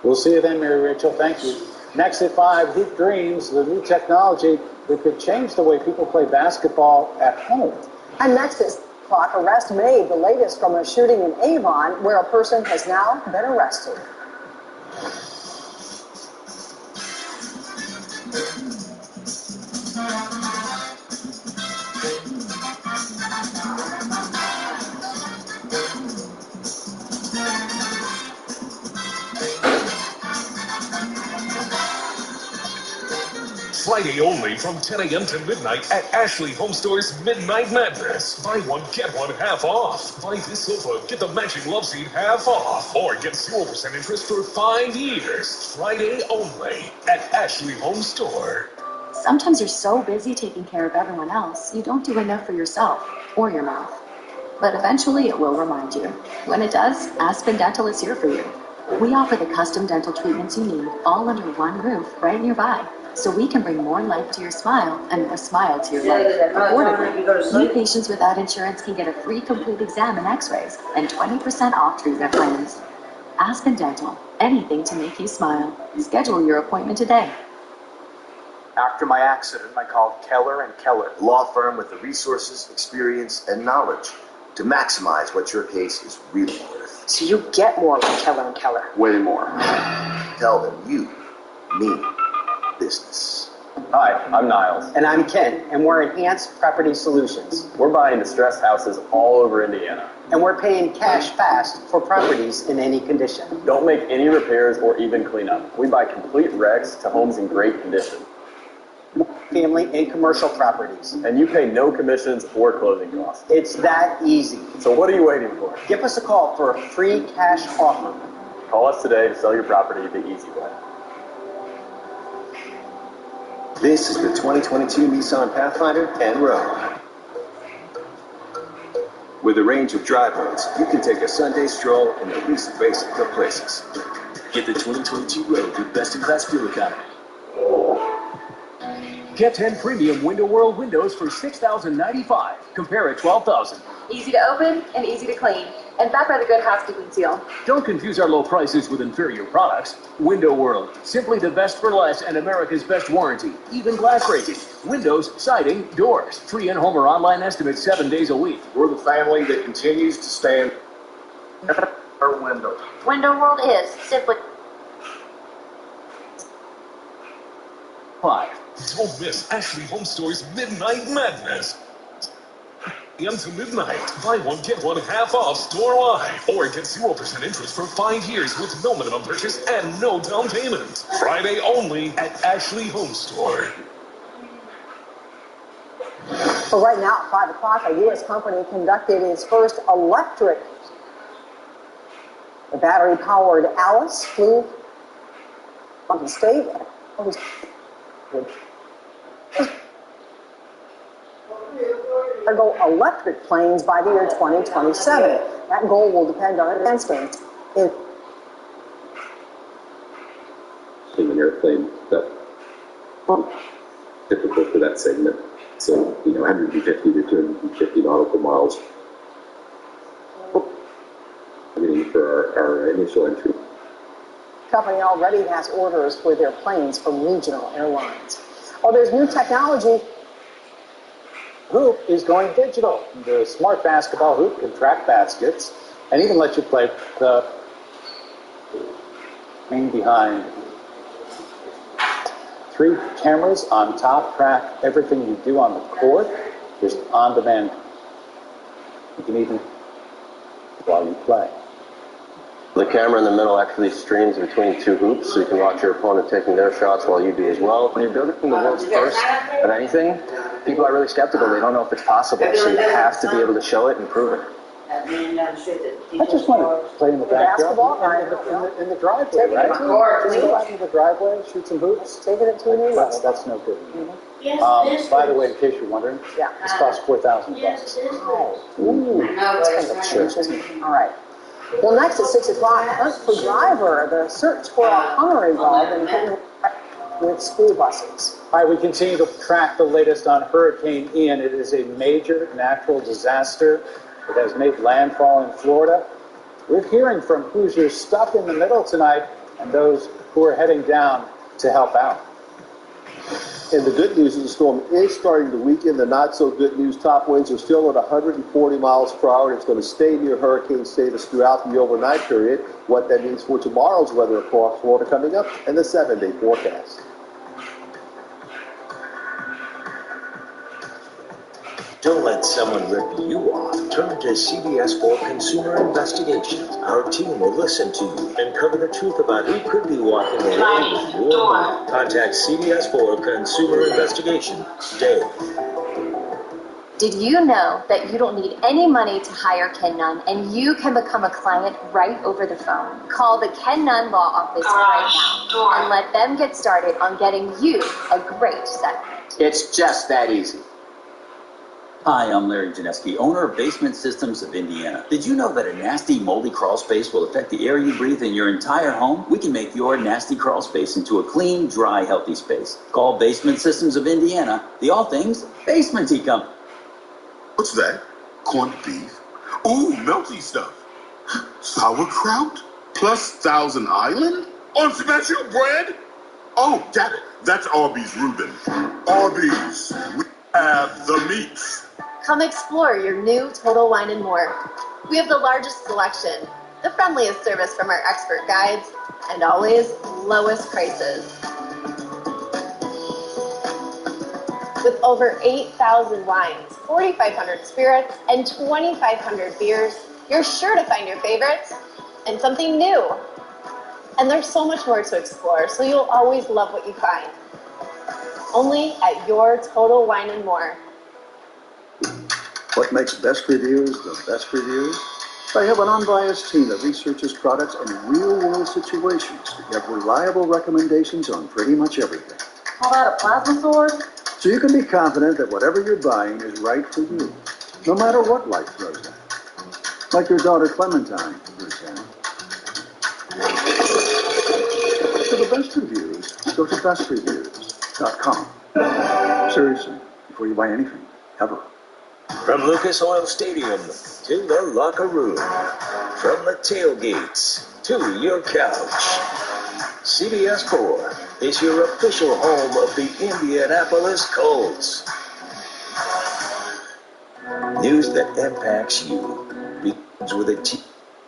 We'll see you then, Mary Rachel. Thank you. Next at 5, Hoop Dreams, the new technology that could change the way people play basketball at home. And next is clock arrest made, the latest from a shooting in Avon, where a person has now been arrested. Friday only from 10 a.m. to midnight at Ashley Home Store's Midnight Madness. Buy one, get one half off. Buy this sofa, get the matching love seat half off. Or get 0% interest for 5 years. Friday only at Ashley Home Store. Sometimes you're so busy taking care of everyone else, you don't do enough for yourself or your mouth. But eventually it will remind you. When it does, Aspen Dental is here for you. We offer the custom dental treatments you need all under one roof right nearby. So we can bring more life to your smile and more smile to your life affordably. New patients without insurance can get a free complete exam and x-rays and 20% off treatment plans. Aspen Dental, anything to make you smile. Schedule your appointment today. After my accident, I called Keller & Keller, a law firm with the resources, experience, and knowledge to maximize what your case is really worth. So you get more with Keller & Keller. Way more. Tell them you mean business. Hi, I'm Niles. And I'm Ken, and we're Enhanced Property Solutions. We're buying distressed houses all over Indiana. And we're paying cash fast for properties in any condition. Don't make any repairs or even clean up. We buy complete wrecks to homes in great condition. Family and commercial properties. And you pay no commissions or closing costs. It's that easy. So what are you waiting for? Give us a call for a free cash offer. Call us today to sell your property the easy way. This is the 2022 Nissan Pathfinder 10 Road. With a range of drive modes, you can take a Sunday stroll in the least basic of places. Get the 2022 Road with best-in-class fuel economy. Get 10 premium Window World windows for $6,095. Compare at $12,000. Easy to open and easy to clean, and backed by the good housekeeping seal. Don't confuse our low prices with inferior products. Window World, simply the best for less and America's best warranty. Even glass rating, windows, siding, doors. Free in-home or online estimates 7 days a week. We're the family that continues to stand our window. Window World is simply 5. Don't miss Ashley Home Store's Midnight Madness. A.m. to midnight. Buy one, get one half off store-wide. Or get 0% interest for 5 years with no minimum purchase and no down payment. Friday only at Ashley Home Store. Well, right now at 5 o'clock, a U.S. company conducted its first electric. The battery-powered Alice flew on the state. Cargo electric planes by the year 2027. That goal will depend on advancements in an airplane that typical for that segment. So, 150 to 250 nautical miles. For our initial entry. The company already has orders for their planes from regional airlines. Well, there's new technology. Hoop is going digital. The smart basketball hoop can track baskets and even let you play the behind 3 cameras on top, track everything you do on the court. There's on-demand. You can even while you play. The camera in the middle actually streams between 2 hoops, so you can watch your opponent taking their shots while you do as well. When you're building the world's first of anything, people are really skeptical. They don't know if it's possible, so you have to be able to show it and prove it. I just want to play in the backyard, in the driveway, right? Just go out into the driveway, shoot some hoops. Taking it to a new level. That's no good. By the way, in case you're wondering, this costs $4,000. Ooh, that's kind of cheap, isn't it? All right. Well, next at 6 o'clock, hunt for driver. The search for a Hummer involved in with school buses. All right, we continue to track the latest on Hurricane Ian. It is a major natural disaster. It has made landfall in Florida. We're hearing from Hoosiers stuck in the middle tonight and those who are heading down to help out. And the good news is the storm is starting to weaken. The not so good news, top winds are still at 140 miles per hour. And it's going to stay near hurricane status throughout the overnight period. What that means for tomorrow's weather across Florida coming up and the 7-day forecast. Don't let someone rip you off. Turn to CBS for Consumer Investigations. Our team will listen to you and cover the truth about who could be walking away with your money. Contact CBS for Consumer Investigation today. Did you know that you don't need any money to hire Ken Nunn and you can become a client right over the phone? Call the Ken Nunn Law Office right now and let them get started on getting you a great settlement. It's just that easy. Hi, I'm Larry Janeski, owner of Basement Systems of Indiana. Did you know that a nasty, moldy crawl space will affect the air you breathe in your entire home? We can make your nasty crawl space into a clean, dry, healthy space. Call Basement Systems of Indiana, the all things basement-y company. What's that? Corned beef? Ooh, melty stuff. Sauerkraut? Plus Thousand Island? On special bread? Oh, got it. That's Arby's Reuben. Arby's. We have the meats. Come explore your new Total Wine & More. We have the largest selection, the friendliest service from our expert guides, and always lowest prices. With over 8,000 wines, 4,500 spirits, and 2,500 beers, you're sure to find your favorites and something new. And there's so much more to explore, so you'll always love what you find. Only at your Total Wine & More. What makes best reviews the best reviews? They have an unbiased team that researches products in real-world situations to give reliable recommendations on pretty much everything. Call that a plasma source? So you can be confident that whatever you're buying is right for you, no matter what life throws at you. Like your daughter Clementine, for example. For the best reviews, go to bestreviews.com. Seriously, before you buy anything, ever. From Lucas Oil Stadium to the locker room, from the tailgates to your couch, CBS 4 is your official home of the Indianapolis Colts. News that impacts you begins with a team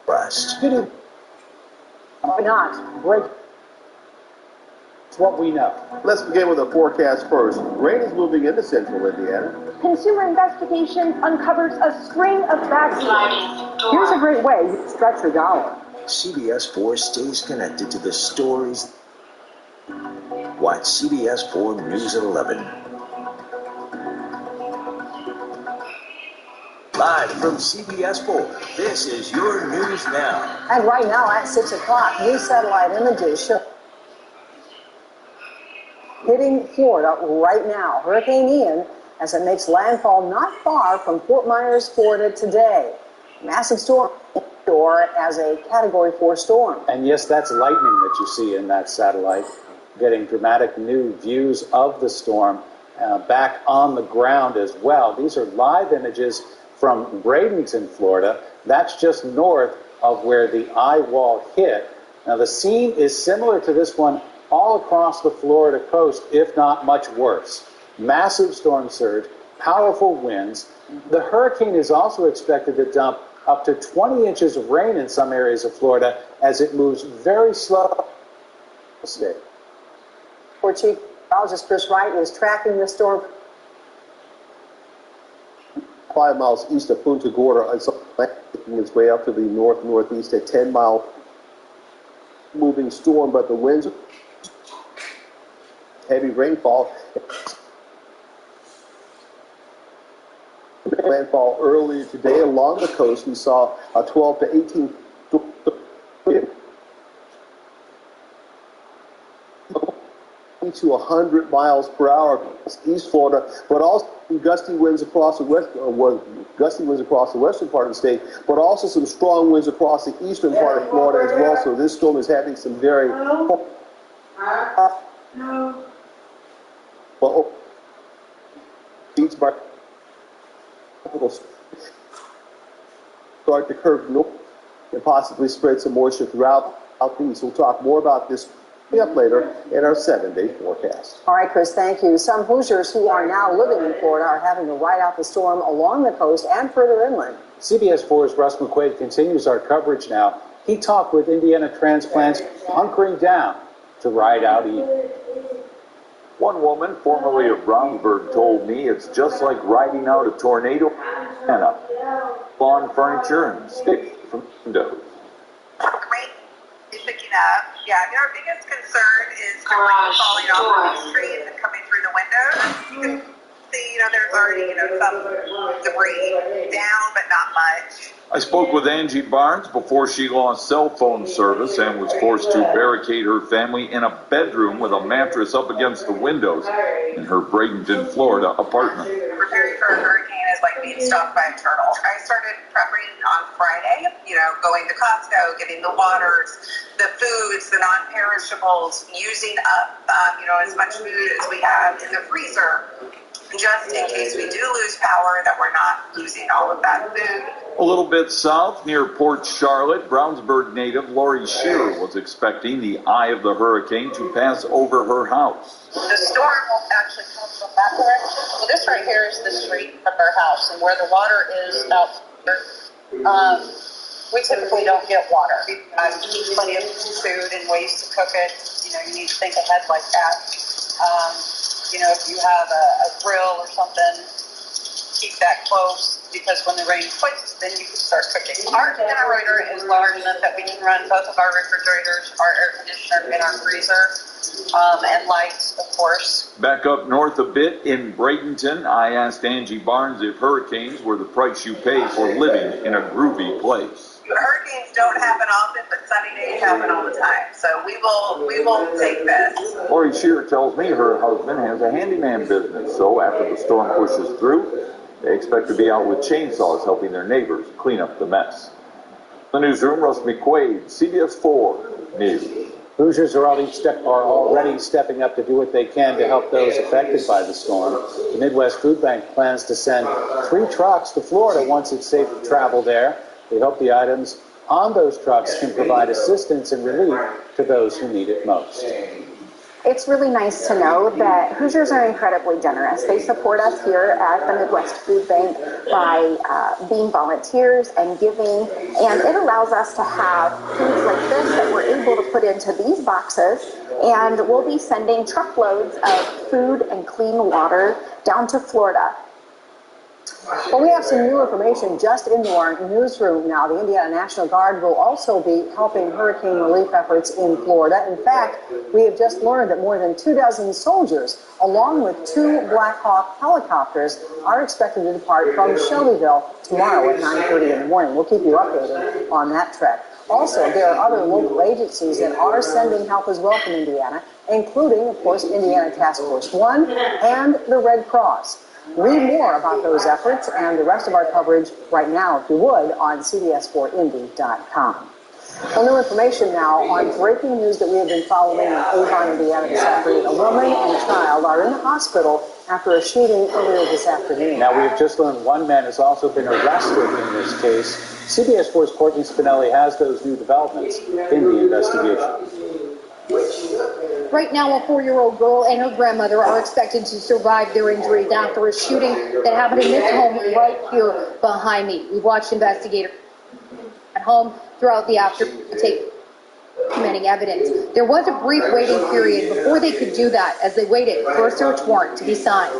trust. Why not? Break. It's what we know. Let's begin with the forecast first. Rain is moving into central Indiana. Consumer Investigation uncovers a string of bad. Here's a great way you can stretch your dollar. CBS 4 stays connected to the stories. Watch CBS 4 News at 11. Live from CBS 4, this is your News Now. And right now at 6 o'clock, new satellite images show hitting Florida right now. Hurricane Ian, as it makes landfall not far from Fort Myers, Florida today. Massive storm or as a Category 4 storm. And yes, that's lightning that you see in that satellite. Getting dramatic new views of the storm back on the ground as well. These are live images from Bradenton, Florida. That's just north of where the eye wall hit. Now the scene is similar to this one all across the Florida coast, if not much worse. Massive storm surge, powerful winds. The hurricane is also expected to dump up to 20 inches of rain in some areas of Florida as it moves very slow state. Chief Meteorologist Chris Wright is tracking the storm 5 miles east of Punta Gorda. It's making its way up to the north-northeast at 10-mile moving storm, but the winds, heavy rainfall. Landfall earlier today along the coast. We saw a 12 to 18 to 100 miles per hour East Florida, but also gusty winds across the western part of the state, but also some strong winds across the eastern part of Florida as well. So this storm is having some very beach by start to curve north and possibly spread some moisture throughout the east. We'll talk more about this up later in our 7-day forecast. All right, Chris, thank you. Some Hoosiers who are now living in Florida are having to ride out the storm along the coast and further inland. CBS 4's Russ McQuaid continues our coverage now. He talked with Indiana transplants hunkering down to ride out Ian. One woman, formerly of Brownsburg, told me it's just like riding out a tornado and lawn furniture and sticks from windows. Picking up. Yeah, our biggest concern is debris falling off of these trees and coming through the windows. You can see, there's already, some debris down, but not much. I spoke with Angie Barnes before she lost cell phone service and was forced to barricade her family in a bedroom with a mattress up against the windows in her Bradenton, Florida apartment. Preparing for a hurricane is like being stalked by a turtle. I started prepping on Friday, going to Costco, getting the waters, the foods, the non-perishables, using up, as much food as we have in the freezer, just in case we do lose power, that we're not losing all of that food. A little bit south, near Port Charlotte, Brownsburg native Lori Shearer was expecting the eye of the hurricane to pass over her house. The storm will actually come from that direction. So this right here is the street from our house, and where the water is out here, we typically don't get water. Plenty of food and ways to cook it. You need to think ahead like that. If you have a grill or something, keep that close, because when the rain quits, then you can start cooking. Our generator is large enough that we can run both of our refrigerators, our air conditioner, and our freezer, and lights, of course. Back up north a bit in Bradenton, I asked Angie Barnes if hurricanes were the price you pay for living in a groovy place. Hurricanes don't happen often, but sunny days happen all the time. So we will take this. Lori Shearer tells me her husband has a handyman business, so after the storm pushes through, they expect to be out with chainsaws helping their neighbors clean up the mess. In the newsroom, Russ McQuaid, CBS 4 News. Hoosiers are already stepping up to do what they can to help those affected by the storm. The Midwest Food Bank plans to send 3 trucks to Florida once it's safe to travel there. They hope the items on those trucks can provide assistance and relief to those who need it most. It's really nice to know that Hoosiers are incredibly generous. They support us here at the Midwest Food Bank by being volunteers and giving, and it allows us to have foods like this that we're able to put into these boxes, and we'll be sending truckloads of food and clean water down to Florida. Well, we have some new information just into our newsroom now. The Indiana National Guard will also be helping hurricane relief efforts in Florida. In fact, we have just learned that more than 24 soldiers, along with 2 Black Hawk helicopters, are expected to depart from Shelbyville tomorrow at 9:30 in the morning. We'll keep you updated on that trek. Also, there are other local agencies that are sending help as well from Indiana, including, of course, Indiana Task Force 1 and the Red Cross. Read more about those efforts and the rest of our coverage right now, if you would, on cbs4indy.com. Well, new information now on breaking news that we have been following in Avon, Indiana this afternoon. A woman and a child are in the hospital after a shooting earlier this afternoon. Now, we have just learned one man has also been arrested in this case. CBS 4's Courtney Spinelli has those new developments in the investigation. Right now, a 4-year-old girl and her grandmother are expected to survive their injuries after a shooting that happened in this home right here behind me. We've watched investigators at home throughout the afternoon take documenting evidence. There was a brief waiting period before they could do that as they waited for a search warrant to be signed.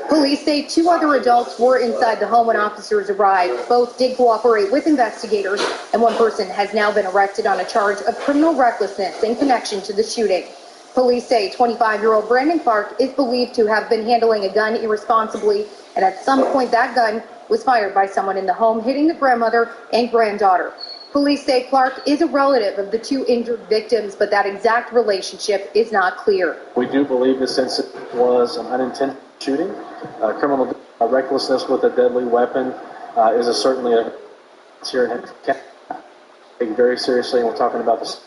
Police say 2 other adults were inside the home when officers arrived. Both did cooperate with investigators, and 1 person has now been arrested on a charge of criminal recklessness in connection to the shooting. Police say 25-year-old Brandon Clark is believed to have been handling a gun irresponsibly, and at some point that gun was fired by someone in the home, hitting the grandmother and granddaughter. Police say Clark is a relative of the 2 injured victims, but that exact relationship is not clear. We do believe this incident was an unintended shooting. Criminal recklessness with a deadly weapon is certainly a here in taken very seriously, and we're talking about this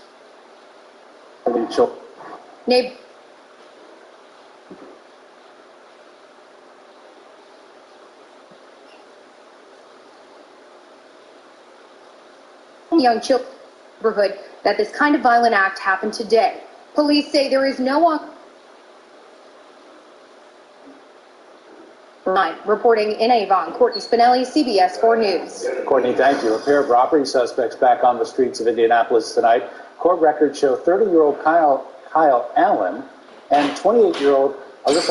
children. Young children neighborhood that this kind of violent act happened today. Police say there is no reporting in Avon. Courtney Spinelli, CBS 4 News. Courtney, thank you. A pair of robbery suspects back on the streets of Indianapolis tonight. Court records show 30-year-old Kyle Allen and 28-year-old Alyssa